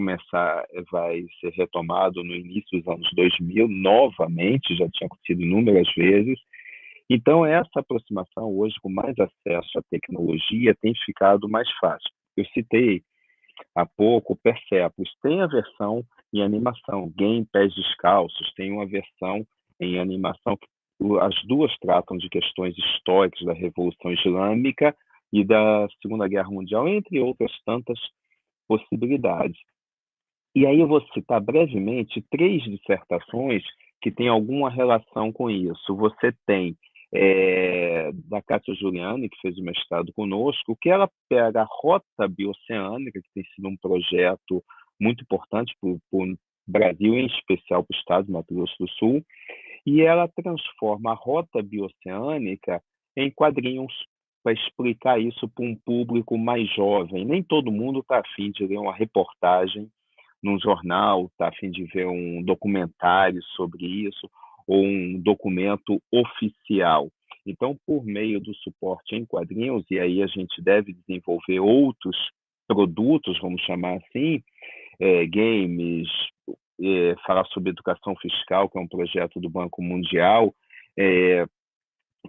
ser retomado no início dos anos 2000, novamente, já tinha acontecido inúmeras vezes. Então, essa aproximação hoje, com mais acesso à tecnologia, tem ficado mais fácil. Eu citei há pouco o Persepolis, tem a versão em animação, Game Pés Descalços, tem uma versão em animação. As duas tratam de questões históricas da Revolução Islâmica e da Segunda Guerra Mundial, entre outras tantas possibilidades. E aí eu vou citar brevemente 3 dissertações que têm alguma relação com isso. Você tem da Kátia Giuliani, que fez o mestrado conosco, que ela pega a Rota Bioceânica, que tem sido um projeto muito importante para o Brasil, em especial para o estado de Mato Grosso do Sul, e ela transforma a Rota Bioceânica em quadrinhos para explicar isso para um público mais jovem. Nem todo mundo está afim de ler uma reportagem num jornal, está afim de ver um documentário sobre isso, ou um documento oficial. Então, por meio do suporte em quadrinhos, e aí a gente deve desenvolver outros produtos, vamos chamar assim, games, falar sobre educação fiscal, que é um projeto do Banco Mundial,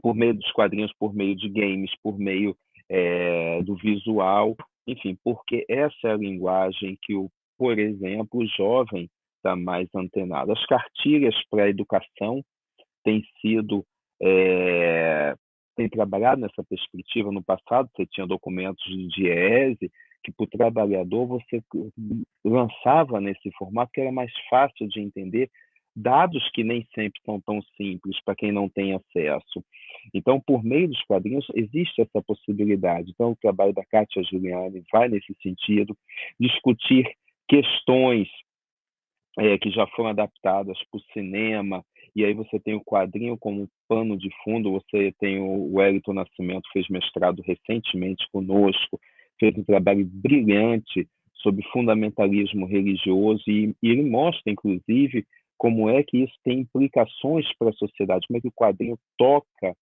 por meio dos quadrinhos, por meio de games, por meio do visual, enfim, porque essa é a linguagem que, por exemplo, o jovem está mais antenado. As cartilhas para a educação têm trabalhado nessa perspectiva. No passado, você tinha documentos de DIEESE, que para o trabalhador você lançava nesse formato, que era mais fácil de entender, dados que nem sempre são tão simples para quem não tem acesso. Então, por meio dos quadrinhos, existe essa possibilidade. Então, o trabalho da Kátia Giuliani vai nesse sentido, discutir questões que já foram adaptadas para o cinema, e aí você tem o quadrinho como pano de fundo. Você tem o Wellington Nascimento, fez mestrado recentemente conosco, fez um trabalho brilhante sobre fundamentalismo religioso, e ele mostra, inclusive, como é que isso tem implicações para a sociedade, como é que o quadrinho toca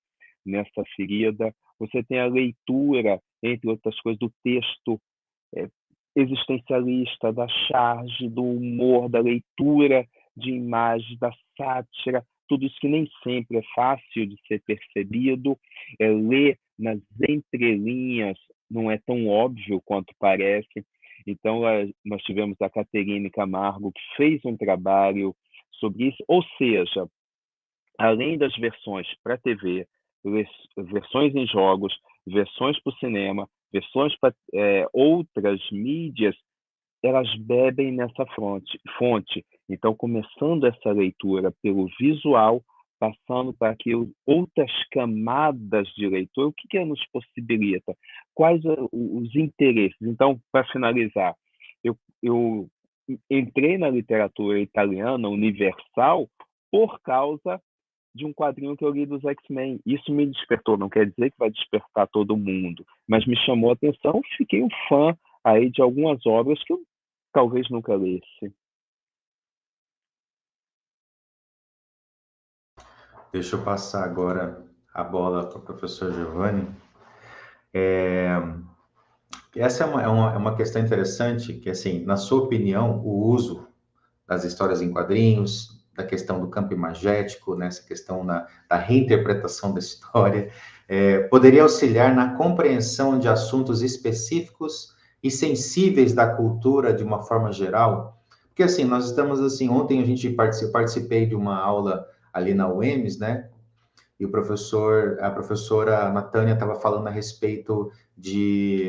nessa ferida. Você tem a leitura, entre outras coisas, do texto existencialista, da charge, do humor, da leitura de imagens, da sátira, tudo isso que nem sempre é fácil de ser percebido. Ler nas entrelinhas não é tão óbvio quanto parece. Então, nós tivemos a Caterine Camargo, que fez um trabalho sobre isso, ou seja, além das versões para TV, versões em jogos, versões para o cinema, versões para outras mídias, elas bebem nessa fonte. Então, começando essa leitura pelo visual, passando para que outras camadas de leitura, o que nos possibilita? Quais os interesses? Então, para finalizar, eu entrei na literatura italiana universal por causa de um quadrinho que eu li dos X-Men. Isso me despertou, não quer dizer que vai despertar todo mundo, mas me chamou a atenção, fiquei um fã aí de algumas obras que eu talvez nunca lesse. Deixa eu passar agora a bola para o professor Giovanni. Essa é uma questão interessante, que, assim, na sua opinião, o uso das histórias em quadrinhos, da questão do campo imagético, nessa questão da reinterpretação da história, poderia auxiliar na compreensão de assuntos específicos e sensíveis da cultura de uma forma geral? Porque, assim, nós estamos, assim, ontem participei de uma aula ali na UEMS, né? E a professora Natânia estava falando a respeito de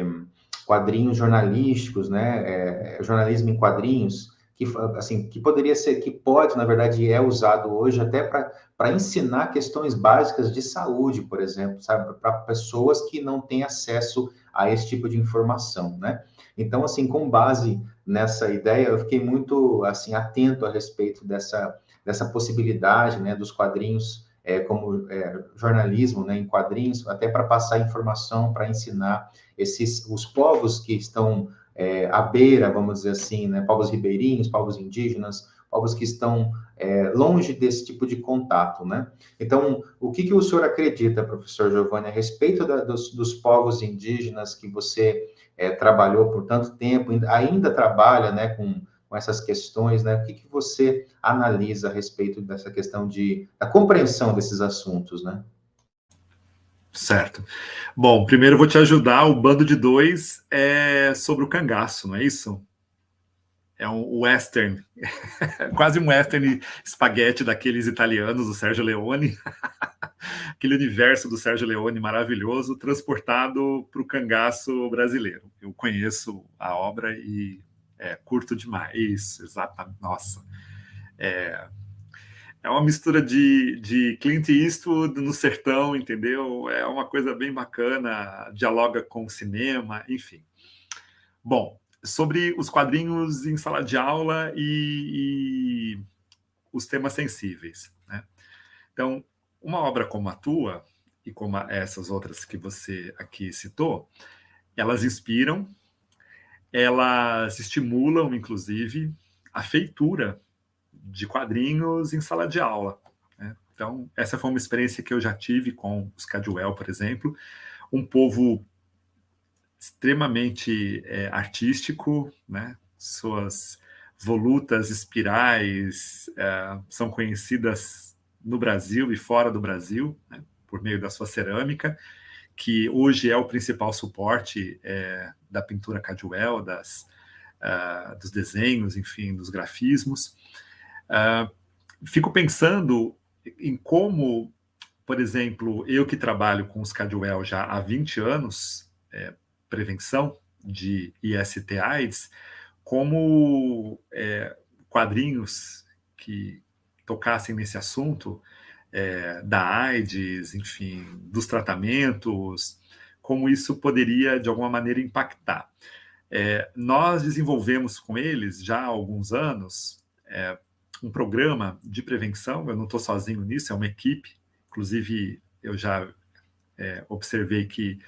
quadrinhos jornalísticos, né? Jornalismo em quadrinhos, que, assim, que poderia ser, que pode, na verdade, é usado hoje até para ensinar questões básicas de saúde, por exemplo, sabe? Para pessoas que não têm acesso a esse tipo de informação, né? Então, assim, com base nessa ideia, eu fiquei muito, assim, atento a respeito dessa possibilidade, né, dos quadrinhos jornalismo, né, em quadrinhos, até para passar informação, para ensinar os povos que estão à beira, vamos dizer assim, né, povos ribeirinhos, povos indígenas, povos que estão longe desse tipo de contato, né? Então, o que o senhor acredita, professor Giovanni, a respeito dos povos indígenas que você trabalhou por tanto tempo, ainda trabalha, né, com essas questões, né? O que você analisa a respeito dessa questão da compreensão desses assuntos, né? Certo. Bom, primeiro eu vou te ajudar. O Bando de Dois é sobre o cangaço, não é isso? É um western, quase um western espaguete daqueles italianos, do Sérgio Leone. Aquele universo do Sérgio Leone maravilhoso, transportado para o cangaço brasileiro. Eu conheço a obra e curto demais. Isso, exatamente. Nossa. É uma mistura de Clint Eastwood no sertão, entendeu? É uma coisa bem bacana, dialoga com o cinema, enfim. Bom, sobre os quadrinhos em sala de aula e os temas sensíveis, né? Então, uma obra como a tua, e como essas outras que você aqui citou, elas inspiram, elas estimulam, inclusive, a feitura de quadrinhos em sala de aula, né? Então, essa foi uma experiência que eu já tive com os Cadwell, por exemplo, um povo extremamente artístico, né? Suas volutas espirais são conhecidas no Brasil e fora do Brasil, né? Por meio da sua cerâmica, que hoje é o principal suporte da pintura Cadwell, dos desenhos, enfim, dos grafismos. Fico pensando em como, por exemplo, eu que trabalho com os Cadwell já há 20 anos, prevenção de IST/AIDS, como quadrinhos que tocassem nesse assunto da AIDS, enfim, dos tratamentos, como isso poderia, de alguma maneira, impactar. Nós desenvolvemos com eles, já há alguns anos, um programa de prevenção. Eu não estou sozinho nisso, é uma equipe. Inclusive, eu já observei que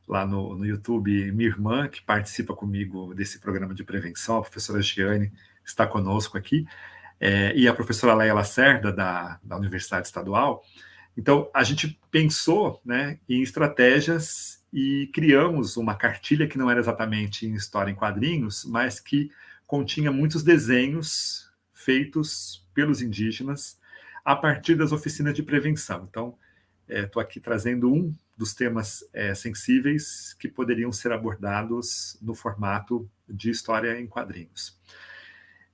lá no YouTube, minha irmã, que participa comigo desse programa de prevenção, a professora Giane, está conosco aqui, e a professora Leia Lacerda, da Universidade Estadual. Então, a gente pensou, né, em estratégias e criamos uma cartilha que não era exatamente em história em quadrinhos, mas que continha muitos desenhos feitos pelos indígenas a partir das oficinas de prevenção. Então, estou aqui trazendo um dos temas sensíveis que poderiam ser abordados no formato de história em quadrinhos.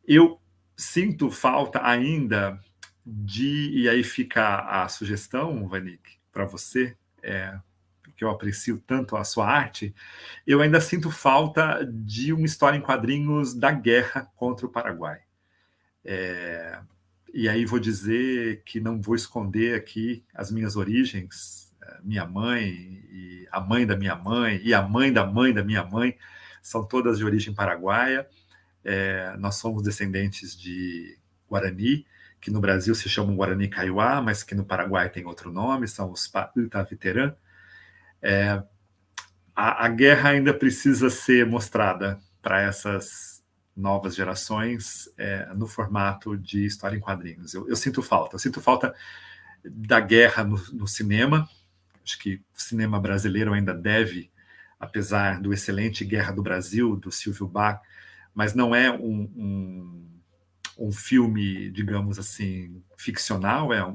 Eu sinto falta ainda e aí fica a sugestão, Vanik, para você, que eu aprecio tanto a sua arte, eu ainda sinto falta de uma história em quadrinhos da guerra contra o Paraguai. E aí vou dizer que não vou esconder aqui as minhas origens. Minha mãe, e a mãe da minha mãe, e a mãe da minha mãe, são todas de origem paraguaia. Nós somos descendentes de Guarani, que no Brasil se chamam Guarani Kaiowá, mas que no Paraguai tem outro nome, são os Itaveterã. A guerra ainda precisa ser mostrada para essas novas gerações no formato de história em quadrinhos. Eu sinto falta da guerra no cinema. Acho que o cinema brasileiro ainda deve, apesar do excelente Guerra do Brasil, do Silvio Bach, mas não é um filme, digamos assim, ficcional, é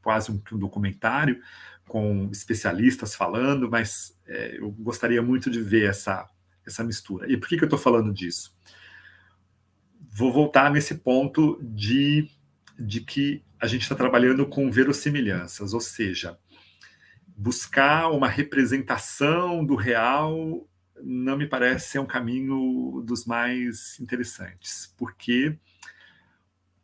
quase um documentário com especialistas falando, mas eu gostaria muito de ver essa mistura. E por que eu estou falando disso? Vou voltar nesse ponto de que a gente está trabalhando com verossimilhanças, ou seja, buscar uma representação do real não me parece ser um caminho dos mais interessantes. Por quê?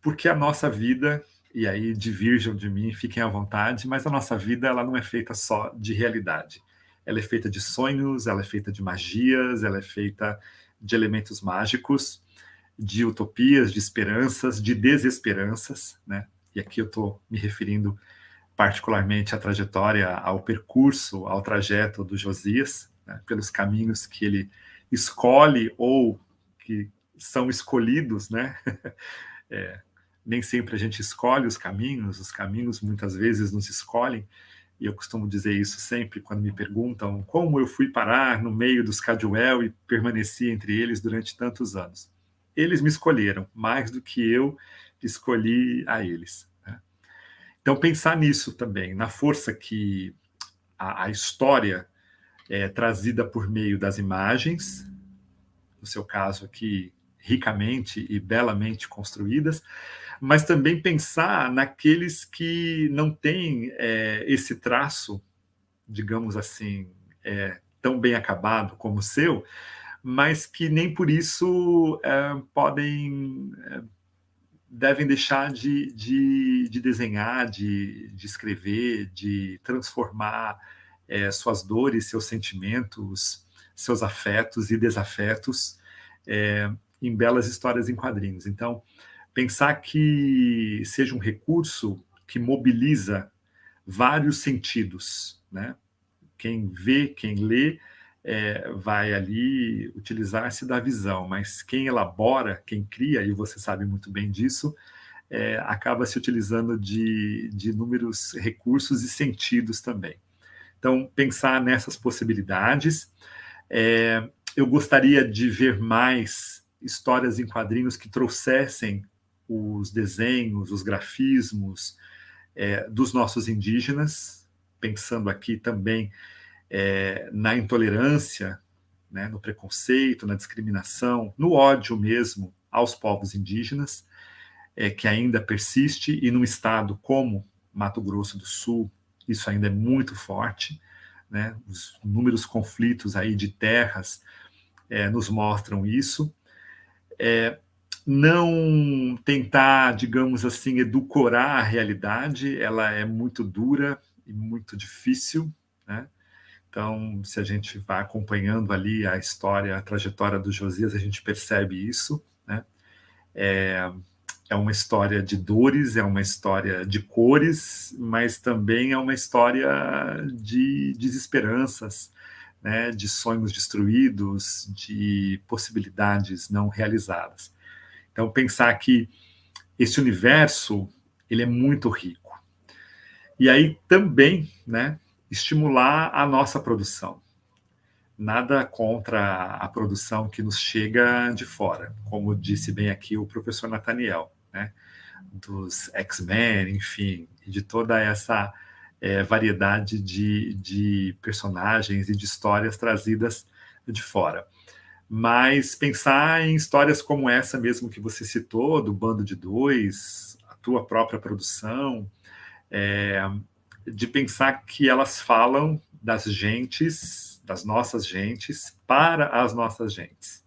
Porque a nossa vida, e aí divirjam de mim, fiquem à vontade, mas a nossa vida ela não é feita só de realidade. Ela é feita de sonhos, ela é feita de magias, ela é feita de elementos mágicos, de utopias, de esperanças, de desesperanças, né? e aqui eu estou me referindo particularmente à trajetória, ao percurso, ao trajeto do Josias, né, pelos caminhos que ele escolhe ou que são escolhidos, né? Nem sempre a gente escolhe os caminhos muitas vezes nos escolhem, e eu costumo dizer isso sempre quando me perguntam como eu fui parar no meio dos Cadwell e permaneci entre eles durante tantos anos. Eles me escolheram mais do que eu escolhi a eles. Então, pensar nisso também, na força que a história é trazida por meio das imagens, no seu caso aqui, ricamente e belamente construídas, mas também pensar naqueles que não têm esse traço, digamos assim, tão bem acabado como o seu, mas que nem por isso devem deixar de desenhar, de escrever, de transformar suas dores, seus sentimentos, seus afetos e desafetos em belas histórias em quadrinhos. Então, pensar que seja um recurso que mobiliza vários sentidos, né? Quem vê, quem lê, vai ali utilizar-se da visão, mas quem elabora, quem cria, e você sabe muito bem disso, acaba se utilizando de inúmeros recursos e sentidos também. Então, pensar nessas possibilidades. Eu gostaria de ver mais histórias em quadrinhos que trouxessem os desenhos, os grafismos dos nossos indígenas, pensando aqui também na intolerância, né, no preconceito, na discriminação, no ódio mesmo aos povos indígenas, que ainda persiste, e num estado como Mato Grosso do Sul, isso ainda é muito forte, né? Os inúmeros conflitos aí de terras nos mostram isso. Não tentar, digamos assim, edulcorar a realidade, ela é muito dura e muito difícil, né? Então, se a gente vai acompanhando ali a história, a trajetória do Josias, a gente percebe isso, né? É uma história de dores, é uma história de cores, mas também é uma história de desesperanças, né? De sonhos destruídos, de possibilidades não realizadas. Então, pensar que esse universo ele é muito rico. E aí também, né, estimular a nossa produção. Nada contra a produção que nos chega de fora, como disse bem aqui o professor Nathaniel, né, dos X-Men, enfim, de toda essa variedade de personagens e de histórias trazidas de fora. Mas pensar em histórias como essa mesmo que você citou, do Bando de Dois, a tua própria produção, de pensar que elas falam das gentes, das nossas gentes, para as nossas gentes.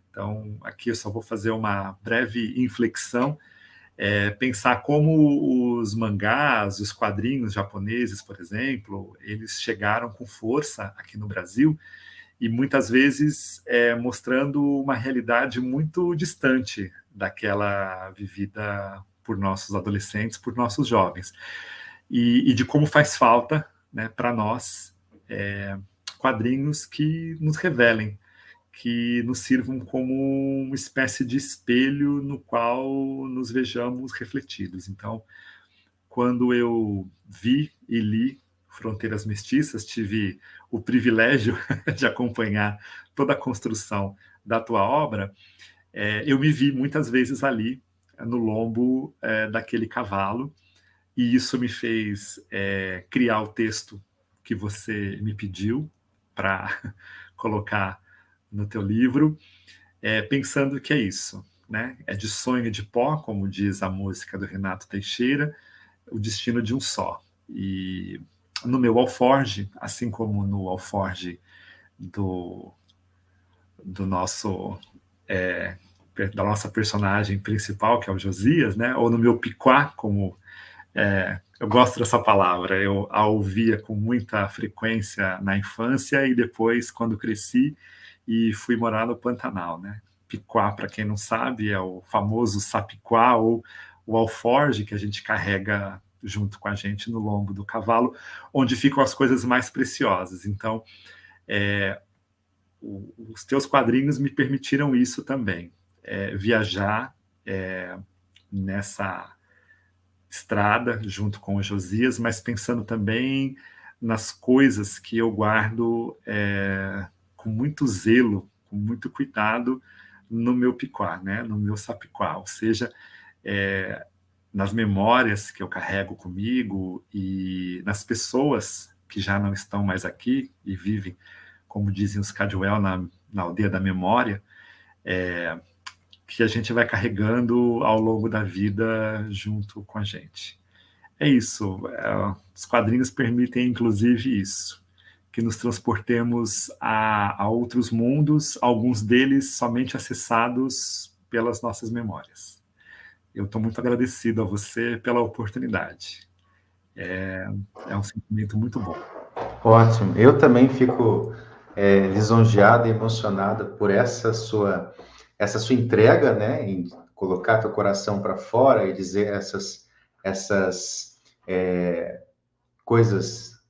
Então, aqui eu só vou fazer uma breve inflexão, pensar como os mangás, os quadrinhos japoneses, por exemplo, eles chegaram com força aqui no Brasil, e muitas vezes mostrando uma realidade muito distante daquela vivida por nossos adolescentes, por nossos jovens. E de como faz falta, né, para nós quadrinhos que nos revelem, que nos sirvam como uma espécie de espelho no qual nos vejamos refletidos. Então, quando eu vi e li Fronteiras Mestiças, tive o privilégio de acompanhar toda a construção da tua obra, eu me vi muitas vezes ali, no lombo daquele cavalo, e isso me fez criar o texto que você me pediu para colocar no teu livro, pensando que é isso, né? É de sonho e de pó, como diz a música do Renato Teixeira, o destino de um só. E no meu alforge, assim como no alforge do nosso da nossa personagem principal, que é o Josias, né? Ou no meu piquá, como eu gosto dessa palavra, eu a ouvia com muita frequência na infância e depois, quando cresci e fui morar no Pantanal, né? Piquá, para quem não sabe, é o famoso sapiquá ou o alforge que a gente carrega junto com a gente no lombo do cavalo, onde ficam as coisas mais preciosas. Então, os teus quadrinhos me permitiram isso também, viajar nessa estrada junto com o Josias, mas pensando também nas coisas que eu guardo com muito zelo, com muito cuidado no meu piquá, né? No meu sapiquá, ou seja, nas memórias que eu carrego comigo e nas pessoas que já não estão mais aqui e vivem, como dizem os Cadwell, na aldeia da memória, que a gente vai carregando ao longo da vida junto com a gente. É isso. Os quadrinhos permitem, inclusive, isso, que nos transportemos a outros mundos, alguns deles somente acessados pelas nossas memórias. Eu estou muito agradecido a você pela oportunidade. É um sentimento muito bom. Ótimo. Eu também fico lisonjeado e emocionado por essa sua entrega, né, em colocar teu coração para fora e dizer essas coisas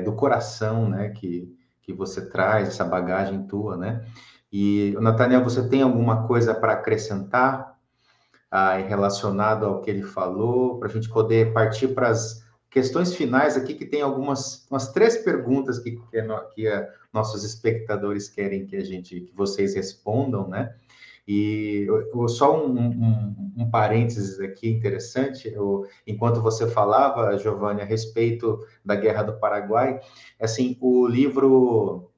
do coração, né, que você traz, essa bagagem tua, né? E, Nathaniel, você tem alguma coisa para acrescentar relacionado ao que ele falou, para a gente poder partir para as questões finais aqui, que tem umas 3 perguntas que nossos espectadores querem que vocês respondam, né? E só um parênteses aqui interessante, enquanto você falava, Giovanni, a respeito da Guerra do Paraguai, assim, o livro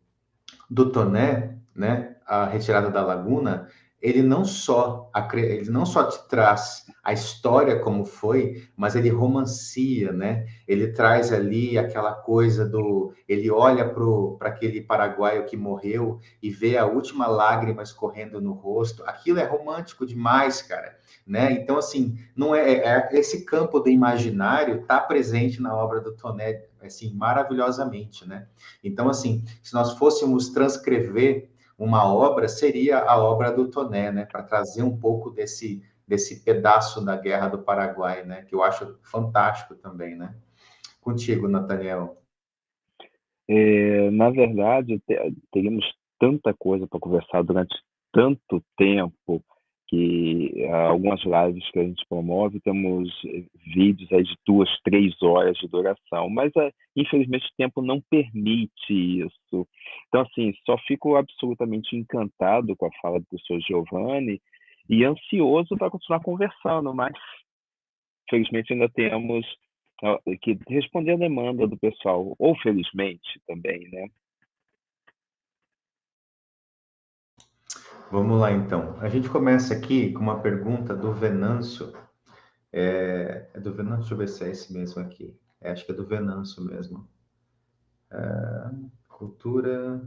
do Toné, né, A Retirada da Laguna, ele não só te traz a história como foi, mas ele romancia, né? Ele traz ali aquela coisa ele olha para aquele paraguaio que morreu e vê a última lágrima escorrendo no rosto. Aquilo é romântico demais, cara, né? Então, assim, não esse campo do imaginário está presente na obra do Toné, assim, maravilhosamente, né? Então, assim, se nós fôssemos transcrever uma obra, seria a obra do Toné, né? Para trazer um pouco desse pedaço da Guerra do Paraguai, né? Que eu acho fantástico também, né? Contigo, Nathaniel. Na verdade, teríamos tanta coisa para conversar durante tanto tempo, que algumas lives que a gente promove, temos vídeos aí de 2, 3 horas de duração, mas infelizmente o tempo não permite isso. Então, assim, só fico absolutamente encantado com a fala do professor Giovanni e ansioso para continuar conversando, mas felizmente ainda temos que responder a demanda do pessoal, ou felizmente também, né? Vamos lá, então. A gente começa aqui com uma pergunta do Venâncio. É do Venâncio? Deixa eu ver se é esse mesmo aqui. Acho que é do Venâncio mesmo. Cultura...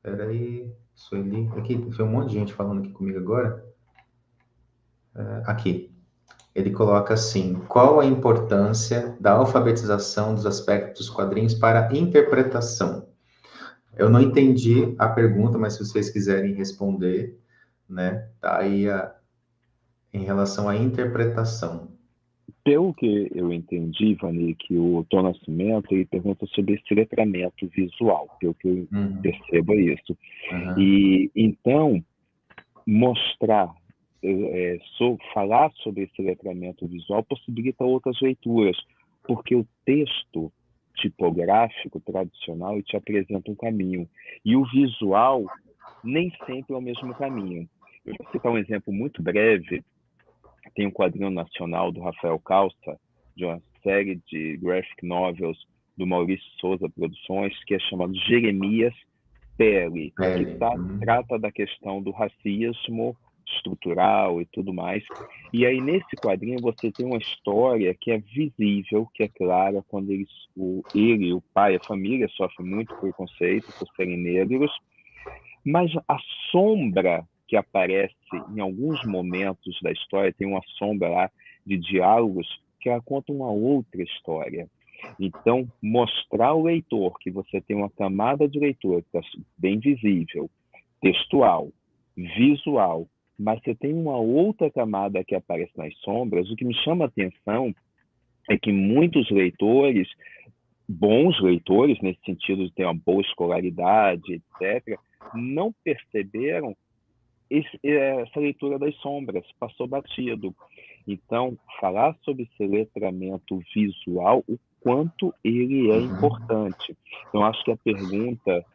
Peraí... Sueli... Aqui, tem um monte de gente falando aqui comigo agora. Aqui. Ele coloca assim: qual a importância da alfabetização dos aspectos dos quadrinhos para a interpretação? Eu não entendi a pergunta, mas se vocês quiserem responder, né, tá aí em relação à interpretação. Pelo que eu entendi, Vani, que o Tom Nascimento ele pergunta sobre esse letramento visual, pelo que eu percebo é isso. E então, mostrar, falar sobre esse letramento visual possibilita outras leituras, porque o texto tipográfico tradicional te apresenta um caminho, e o visual nem sempre é o mesmo caminho. Eu vou citar um exemplo muito breve. Tem um quadrinho nacional do Rafael Calça, de uma série de graphic novels do Maurício Souza Produções, que é chamado Jeremias Pele, que trata da questão do racismo estrutural e tudo mais. E aí, nesse quadrinho, você tem uma história que é visível, que é clara, quando ele, o pai, a família sofre muito preconceito por serem negros, mas a sombra que aparece em alguns momentos da história, tem uma sombra lá de diálogos que ela conta uma outra história. Então, mostrar ao leitor que você tem uma camada de leitor que está bem visível, textual, visual, mas você tem uma outra camada que aparece nas sombras. O que me chama a atenção é que muitos leitores, bons leitores, nesse sentido de ter uma boa escolaridade, etc., não perceberam essa leitura das sombras, passou batido. Então, falar sobre esse letramento visual, o quanto ele é importante. Então, acho que a pergunta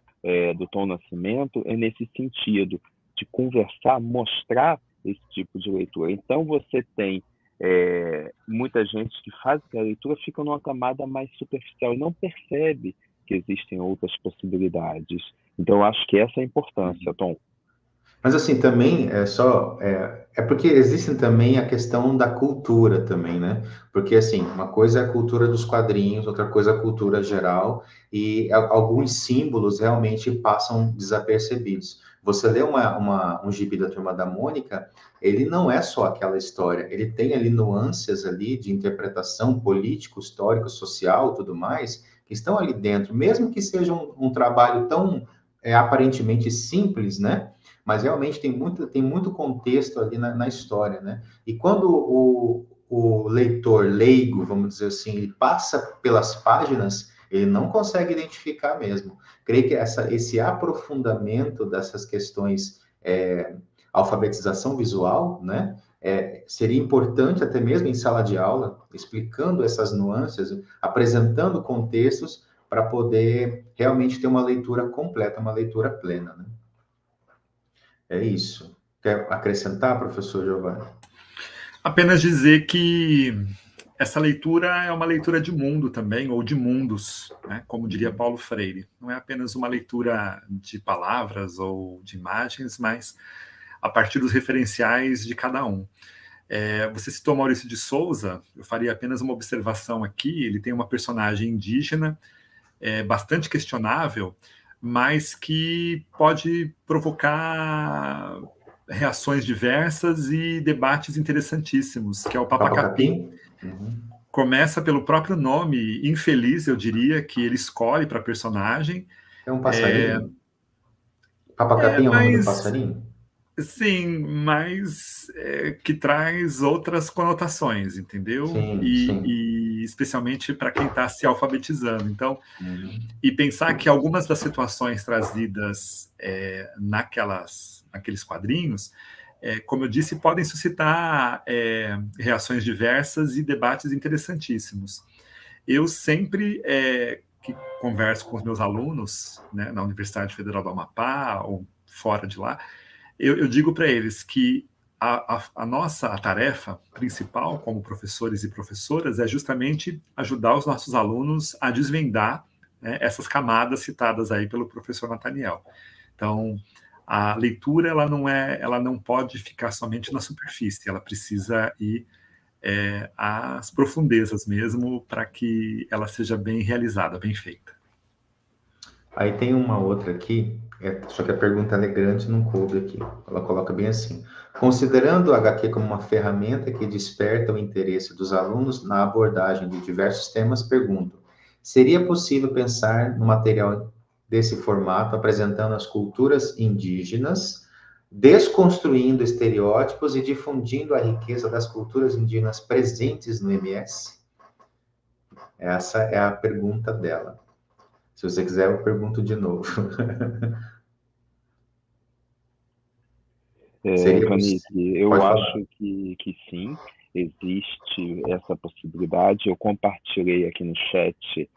do Tom Nascimento é nesse sentido, de conversar, mostrar esse tipo de leitura. Então, você tem muita gente que faz a leitura, fica numa camada mais superficial e não percebe que existem outras possibilidades. Então, acho que essa é a importância, Tom. Mas assim, também é porque existem também a questão da cultura também, né? Porque assim, uma coisa é a cultura dos quadrinhos, outra coisa é a cultura geral, e alguns símbolos realmente passam desapercebidos. Você lê um gibi da Turma da Mônica, ele não é só aquela história, ele tem ali nuances ali de interpretação político, histórico, social, tudo mais, que estão ali dentro, mesmo que seja um trabalho tão aparentemente simples, né? Mas realmente tem muito contexto ali na história, né? E quando o leitor leigo, vamos dizer assim, ele passa pelas páginas, ele não consegue identificar mesmo. Creio que esse aprofundamento dessas questões, alfabetização visual, né? Seria importante até mesmo em sala de aula, explicando essas nuances, apresentando contextos para poder realmente ter uma leitura completa, uma leitura plena, né? É isso. Quer acrescentar, professor Giovanni? Apenas dizer que essa leitura é uma leitura de mundo também, ou de mundos, né? Como diria Paulo Freire. Não é apenas uma leitura de palavras ou de imagens, mas a partir dos referenciais de cada um. Você citou Maurício de Souza, eu faria apenas uma observação aqui. Ele tem uma personagem indígena bastante questionável, mas que pode provocar reações diversas e debates interessantíssimos, que é o Papa Capim. Começa pelo próprio nome infeliz, eu diria, que ele escolhe para a personagem. É um passarinho? Papa Capim é o nome do passarinho? Sim, mas que traz outras conotações, entendeu? Sim, e especialmente para quem está se alfabetizando. Então, e pensar que algumas das situações trazidas naqueles quadrinhos, como eu disse, podem suscitar reações diversas e debates interessantíssimos. Eu sempre que converso com os meus alunos, né, na Universidade Federal do Amapá ou fora de lá, eu digo para eles que a nossa tarefa principal como professores e professoras é justamente ajudar os nossos alunos a desvendar, né, essas camadas citadas aí pelo professor Nathaniel. Então, a leitura ela não pode ficar somente na superfície, ela precisa ir às profundezas mesmo para que ela seja bem realizada, bem feita. Aí tem uma outra aqui, só que a pergunta é grande, não coube aqui. Ela coloca bem assim: considerando o HQ como uma ferramenta que desperta o interesse dos alunos na abordagem de diversos temas, pergunto: seria possível pensar no material desse formato apresentando as culturas indígenas, desconstruindo estereótipos e difundindo a riqueza das culturas indígenas presentes no MS? Essa é a pergunta dela. Se você quiser, eu pergunto de novo. Vanille, eu acho que sim, existe essa possibilidade. Eu compartilhei aqui no chat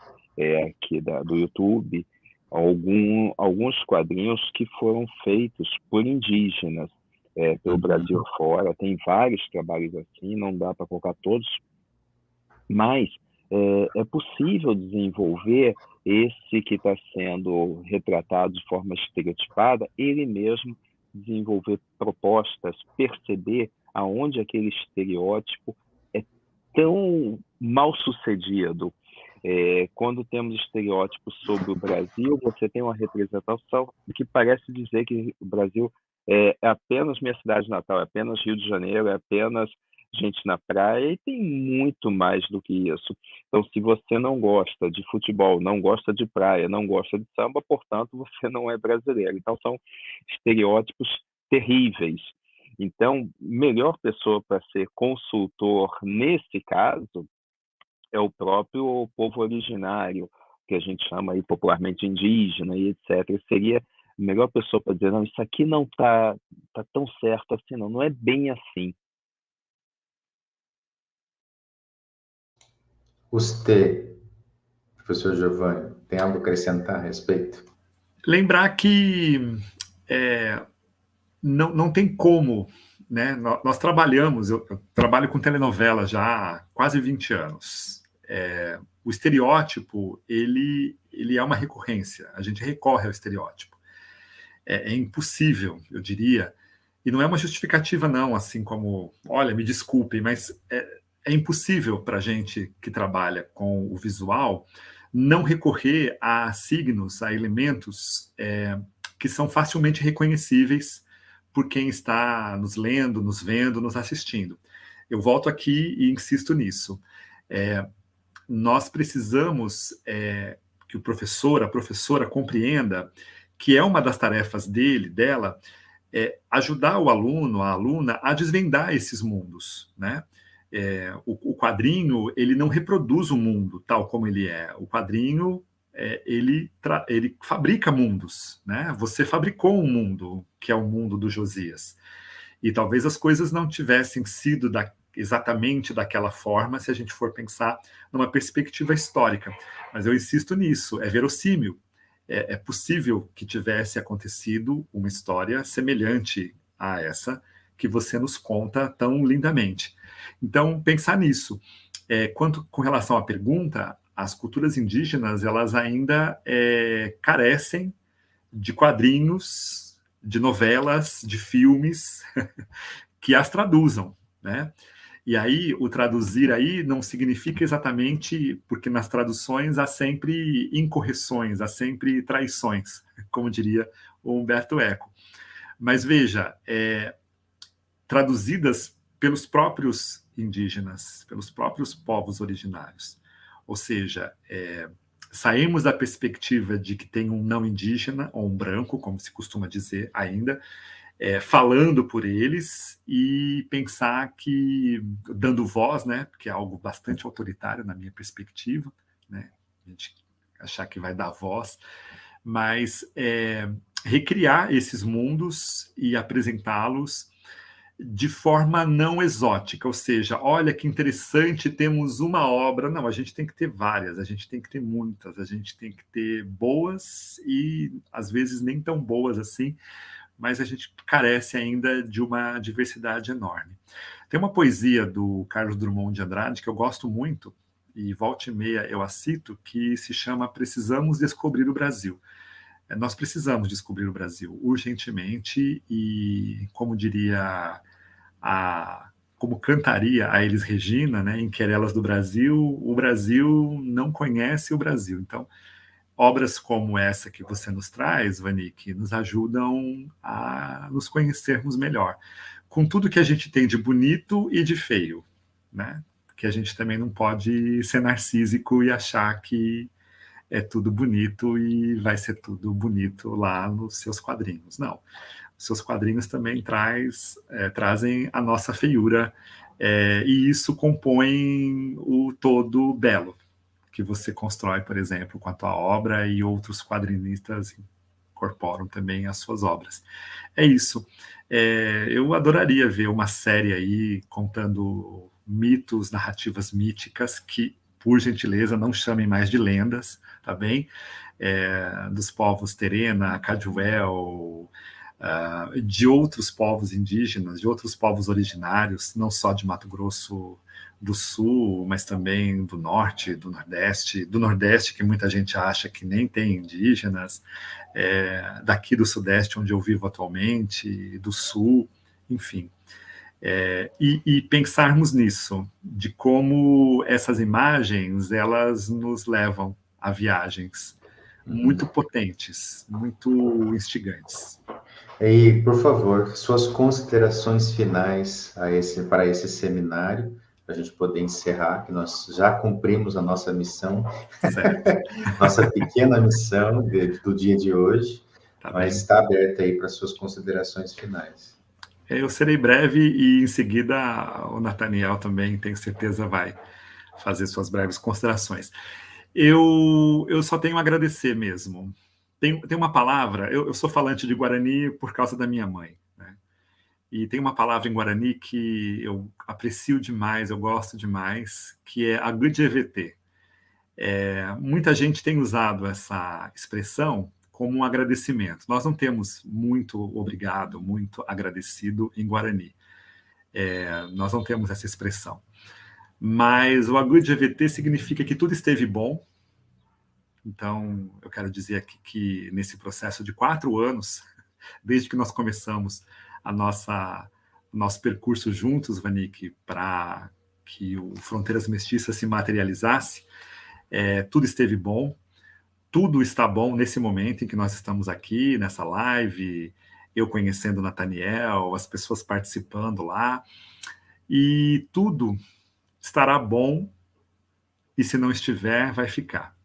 aqui do YouTube alguns quadrinhos que foram feitos por indígenas pelo Brasil fora. Tem vários trabalhos assim, não dá para colocar todos, mas é possível desenvolver esse que está sendo retratado de forma estereotipada, ele mesmo desenvolver propostas, perceber aonde aquele estereótipo é tão mal sucedido. Quando temos estereótipos sobre o Brasil, você tem uma representação que parece dizer que o Brasil é apenas minha cidade natal, é apenas Rio de Janeiro, é apenas gente na praia, e tem muito mais do que isso. Então, se você não gosta de futebol, não gosta de praia, não gosta de samba, portanto, você não é brasileiro. Então, são estereótipos terríveis. Então, melhor pessoa para ser consultor nesse caso é o próprio povo originário, que a gente chama aí popularmente indígena e etc. Seria a melhor pessoa para dizer, não, isso aqui não tá tão certo assim, não é bem assim. Você, professor Giovanni, tem algo a acrescentar a respeito? Lembrar que não tem como, né? Nós trabalhamos, eu trabalho com telenovela já há quase 20 anos. O estereótipo, ele é uma recorrência, a gente recorre ao estereótipo. É impossível, eu diria, e não é uma justificativa não, assim como, olha, me desculpem, mas é impossível para a gente que trabalha com o visual não recorrer a signos, a elementos que são facilmente reconhecíveis por quem está nos lendo, nos vendo, nos assistindo. Eu volto aqui e insisto nisso. Nós precisamos que o professor, a professora compreenda que é uma das tarefas dela, ajudar o aluno, a aluna, a desvendar esses mundos, né? O quadrinho, ele não reproduz o mundo tal como ele é. O quadrinho, ele fabrica mundos, né? Você fabricou um mundo, que é o mundo do Josias. E talvez as coisas não tivessem sido exatamente daquela forma se a gente for pensar numa perspectiva histórica. Mas eu insisto nisso, é verossímil. É possível que tivesse acontecido uma história semelhante a essa que você nos conta tão lindamente. Então, pensar nisso. Quanto com relação à pergunta, as culturas indígenas, elas ainda carecem de quadrinhos, de novelas, de filmes que as traduzam, né? E aí, o traduzir aí não significa exatamente, porque nas traduções há sempre incorreções, há sempre traições, como diria o Humberto Eco. Mas veja, traduzidas pelos próprios indígenas, pelos próprios povos originários. Ou seja, saímos da perspectiva de que tem um não indígena, ou um branco, como se costuma dizer ainda, falando por eles, e pensar que, dando voz, né, que é algo bastante autoritário na minha perspectiva, né, a gente achar que vai dar voz, mas recriar esses mundos e apresentá-los de forma não exótica, ou seja, olha que interessante, temos uma obra. Não, a gente tem que ter várias, a gente tem que ter muitas, a gente tem que ter boas e, às vezes, nem tão boas assim, mas a gente carece ainda de uma diversidade enorme. Tem uma poesia do Carlos Drummond de Andrade que eu gosto muito, e volta e meia eu a cito, que se chama Precisamos Descobrir o Brasil. Nós precisamos descobrir o Brasil urgentemente e, como diria como cantaria a Elis Regina, né, em Querelas do Brasil, o Brasil não conhece o Brasil. Então, obras como essa que você nos traz, Vanik, nos ajudam a nos conhecermos melhor, com tudo que a gente tem de bonito e de feio, né? Que a gente também não pode ser narcísico e achar que é tudo bonito e vai ser tudo bonito lá nos seus quadrinhos. Não. Os seus quadrinhos também trazem a nossa feiura, e isso compõe o todo belo que você constrói, por exemplo, com a tua obra, e outros quadrinistas incorporam também as suas obras. É isso. Eu adoraria ver uma série aí contando mitos, narrativas míticas que, por gentileza, não chamem mais de lendas, tá bem? Dos povos Terena, Caduel, de outros povos indígenas, de outros povos originários, não só de Mato Grosso do Sul, mas também do Norte, do Nordeste, que muita gente acha que nem tem indígenas, daqui do Sudeste, onde eu vivo atualmente, do Sul, enfim. E pensarmos nisso, de como essas imagens, elas nos levam a viagens muito potentes, muito instigantes. E, por favor, suas considerações finais para esse seminário, para a gente poder encerrar, que nós já cumprimos a nossa missão, nossa pequena missão do dia de hoje, mas está aberta aí para suas considerações finais. Eu serei breve e, em seguida, o Nathaniel também, tenho certeza, vai fazer suas breves considerações. Eu só tenho a agradecer mesmo. Tem uma palavra, eu sou falante de Guarani por causa da minha mãe, né? E tem uma palavra em Guarani que eu aprecio demais, eu gosto demais, que é agudjevete. Muita gente tem usado essa expressão como um agradecimento. Nós não temos muito obrigado, muito agradecido em Guarani. Nós não temos essa expressão. Mas o agudjevete significa que tudo esteve bom. Então, eu quero dizer aqui que nesse processo de 4 anos, desde que nós começamos nosso percurso juntos, Vanik, para que o Fronteiras Mestiças se materializasse, tudo esteve bom, tudo está bom nesse momento em que nós estamos aqui, nessa live, eu conhecendo o Nathaniel, as pessoas participando lá, e tudo estará bom, e se não estiver, vai ficar.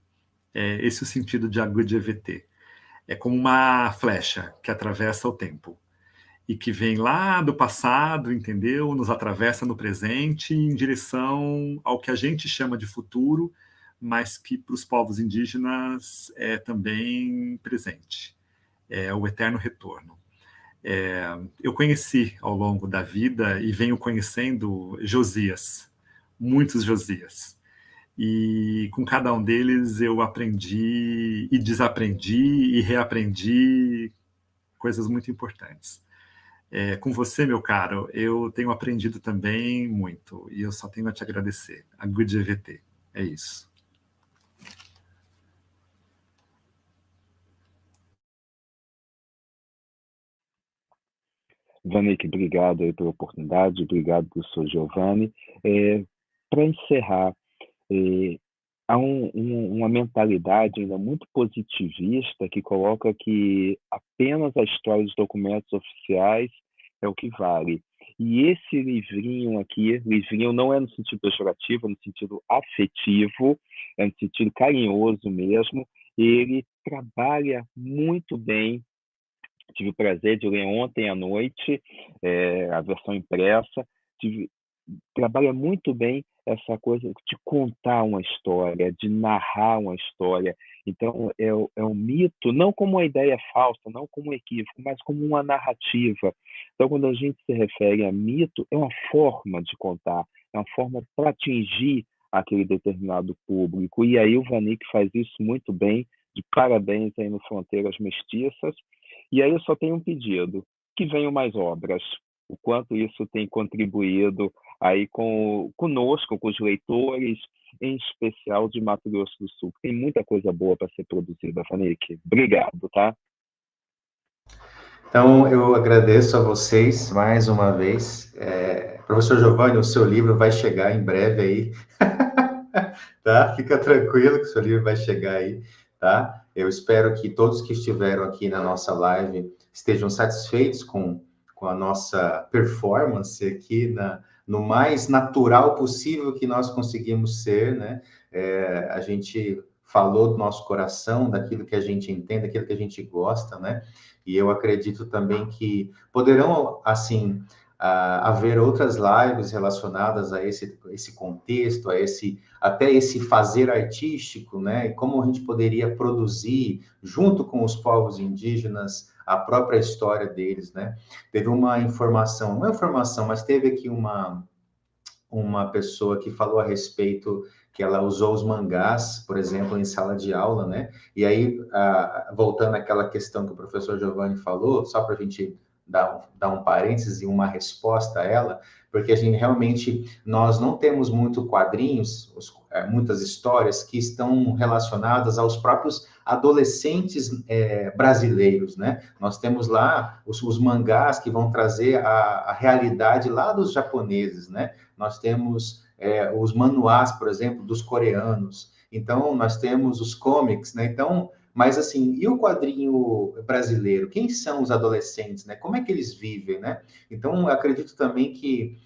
Esse é o sentido de agudjevete. É como uma flecha que atravessa o tempo e que vem lá do passado, entendeu? Nos atravessa no presente em direção ao que a gente chama de futuro, mas que para os povos indígenas é também presente. É o eterno retorno. Eu conheci ao longo da vida e venho conhecendo Josias, muitos Josias. E com cada um deles eu aprendi e desaprendi e reaprendi coisas muito importantes. Com você, meu caro, eu tenho aprendido também muito e eu só tenho a te agradecer. Agudjevete, é isso. Vanik, obrigado aí pela oportunidade, obrigado, professor Giovanni. Para encerrar, há uma mentalidade ainda muito positivista que coloca que apenas a história dos documentos oficiais é o que vale. E esse livrinho aqui, livrinho não é no sentido pejorativo, é no sentido afetivo, é no sentido carinhoso mesmo, ele trabalha muito bem. Tive o prazer de ler ontem à noite a versão impressa. Trabalha muito bem essa coisa de contar uma história, de narrar uma história. Então, é um mito, não como uma ideia falsa, não como um equívoco, mas como uma narrativa. Então, quando a gente se refere a mito, é uma forma de contar, é uma forma para atingir aquele determinado público. E aí o Vanik faz isso muito bem, de parabéns aí no Fronteiras Mestiças. E aí eu só tenho um pedido, que venham mais obras. O quanto isso tem contribuído aí conosco, com os leitores, em especial de Mato Grosso do Sul. Tem muita coisa boa para ser produzida, Vanik. Obrigado, tá? Então, eu agradeço a vocês mais uma vez. Professor Giovanni, o seu livro vai chegar em breve aí, tá? Fica tranquilo que o seu livro vai chegar aí, tá? Eu espero que todos que estiveram aqui na nossa live estejam satisfeitos com a nossa performance aqui no mais natural possível que nós conseguimos ser, né? A gente falou do nosso coração, daquilo que a gente entende, daquilo que a gente gosta, né? E eu acredito também que poderão, assim, haver outras lives relacionadas a esse contexto, até esse fazer artístico, né? E como a gente poderia produzir, junto com os povos indígenas, a própria história deles, né? Teve uma informação, não é informação, mas teve aqui uma pessoa que falou a respeito que ela usou os mangás, por exemplo, em sala de aula, né? E aí, voltando àquela questão que o professor Giovanni falou, só para a gente dar um parênteses e uma resposta a ela, porque a gente realmente, nós não temos muito quadrinhos, muitas histórias que estão relacionadas aos próprios adolescentes brasileiros, né? Nós temos lá os mangás que vão trazer a realidade lá dos japoneses, né? Nós temos os manuás, por exemplo, dos coreanos. Então, nós temos os comics, né? Então, mas assim, e o quadrinho brasileiro? Quem são os adolescentes, né? Como é que eles vivem, né? Então, eu acredito também que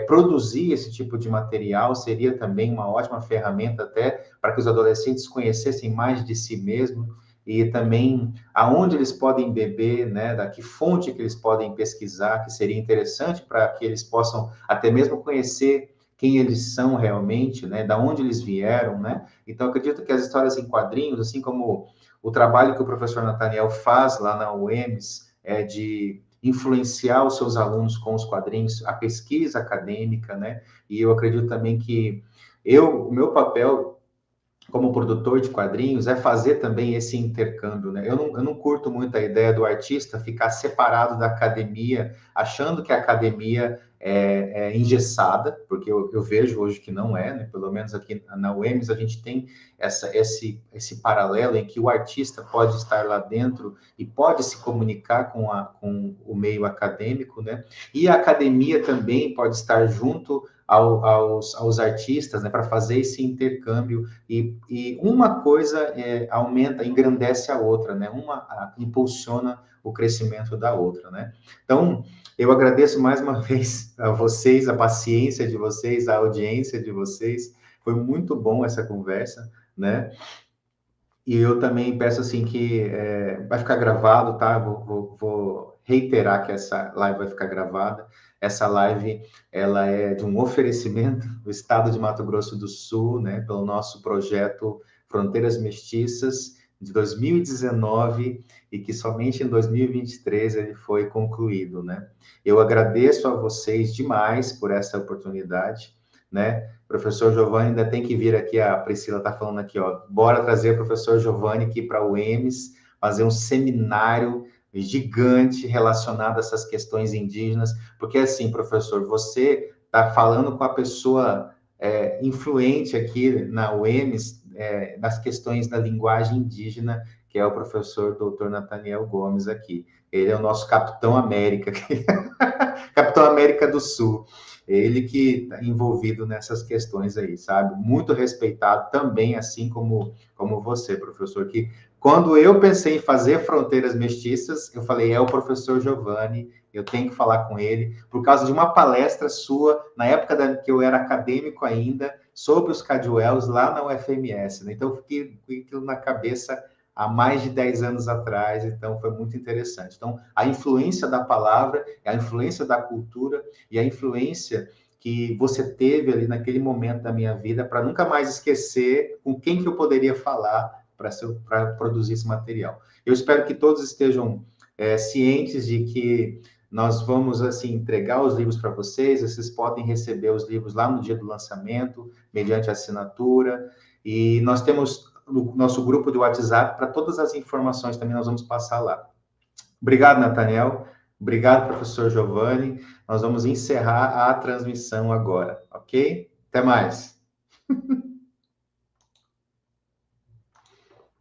produzir esse tipo de material seria também uma ótima ferramenta até para que os adolescentes conhecessem mais de si mesmos e também aonde eles podem beber, né, da que fonte que eles podem pesquisar, que seria interessante para que eles possam até mesmo conhecer quem eles são realmente, né, da onde eles vieram, né? Então, acredito que as histórias em quadrinhos, assim como o trabalho que o professor Nathaniel faz lá na UEMS, de influenciar os seus alunos com os quadrinhos, a pesquisa acadêmica, né? E eu acredito também que o meu papel como produtor de quadrinhos é fazer também esse intercâmbio, né? Eu não curto muito a ideia do artista ficar separado da academia, achando que a academia é engessada, porque eu vejo hoje que não é, né? Pelo menos aqui na UEMS a gente tem esse paralelo em que o artista pode estar lá dentro e pode se comunicar com o meio acadêmico, né? E a academia também pode estar junto aos artistas, né, para fazer esse intercâmbio, e uma coisa aumenta, engrandece a outra, né? Impulsiona o crescimento da outra, né? Então, eu agradeço mais uma vez a vocês, a paciência de vocês, a audiência de vocês. Foi muito bom essa conversa, né? E eu também peço assim que vai ficar gravado, tá? Vou reiterar que essa live vai ficar gravada. Essa live, ela é de um oferecimento do Estado de Mato Grosso do Sul, né? Pelo nosso projeto Fronteiras Mestiças de 2019 e que somente em 2023 ele foi concluído, né? Eu agradeço a vocês demais por essa oportunidade, né? Professor Giovanni ainda tem que vir aqui, a Priscila está falando aqui, ó, bora trazer o professor Giovanni aqui para o EMS, fazer um seminário gigante relacionado a essas questões indígenas, porque assim, professor, você está falando com a pessoa influente aqui na UEMS, nas questões da linguagem indígena, que é o professor Dr. Nathaniel Gomes aqui. Ele é o nosso Capitão América, Capitão América do Sul. Ele que está envolvido nessas questões aí, sabe? Muito respeitado também, assim como você, professor, que quando eu pensei em fazer Fronteiras Mestiças, eu falei, é o professor Giovanni, eu tenho que falar com ele, por causa de uma palestra sua, na época que eu era acadêmico ainda, sobre os Caduelos, lá na UFMS, né? Então, eu fiquei com aquilo na cabeça há mais de 10 anos atrás, então foi muito interessante. Então, a influência da palavra, a influência da cultura e a influência que você teve ali naquele momento da minha vida, para nunca mais esquecer com quem que eu poderia falar para produzir esse material. Eu espero que todos estejam cientes de que nós vamos, assim, entregar os livros para vocês podem receber os livros lá no dia do lançamento, mediante assinatura, e nós temos no nosso grupo do WhatsApp, para todas as informações também nós vamos passar lá. Obrigado, Nathaniel. Obrigado, professor Giovanni. Nós vamos encerrar a transmissão agora, ok? Até mais.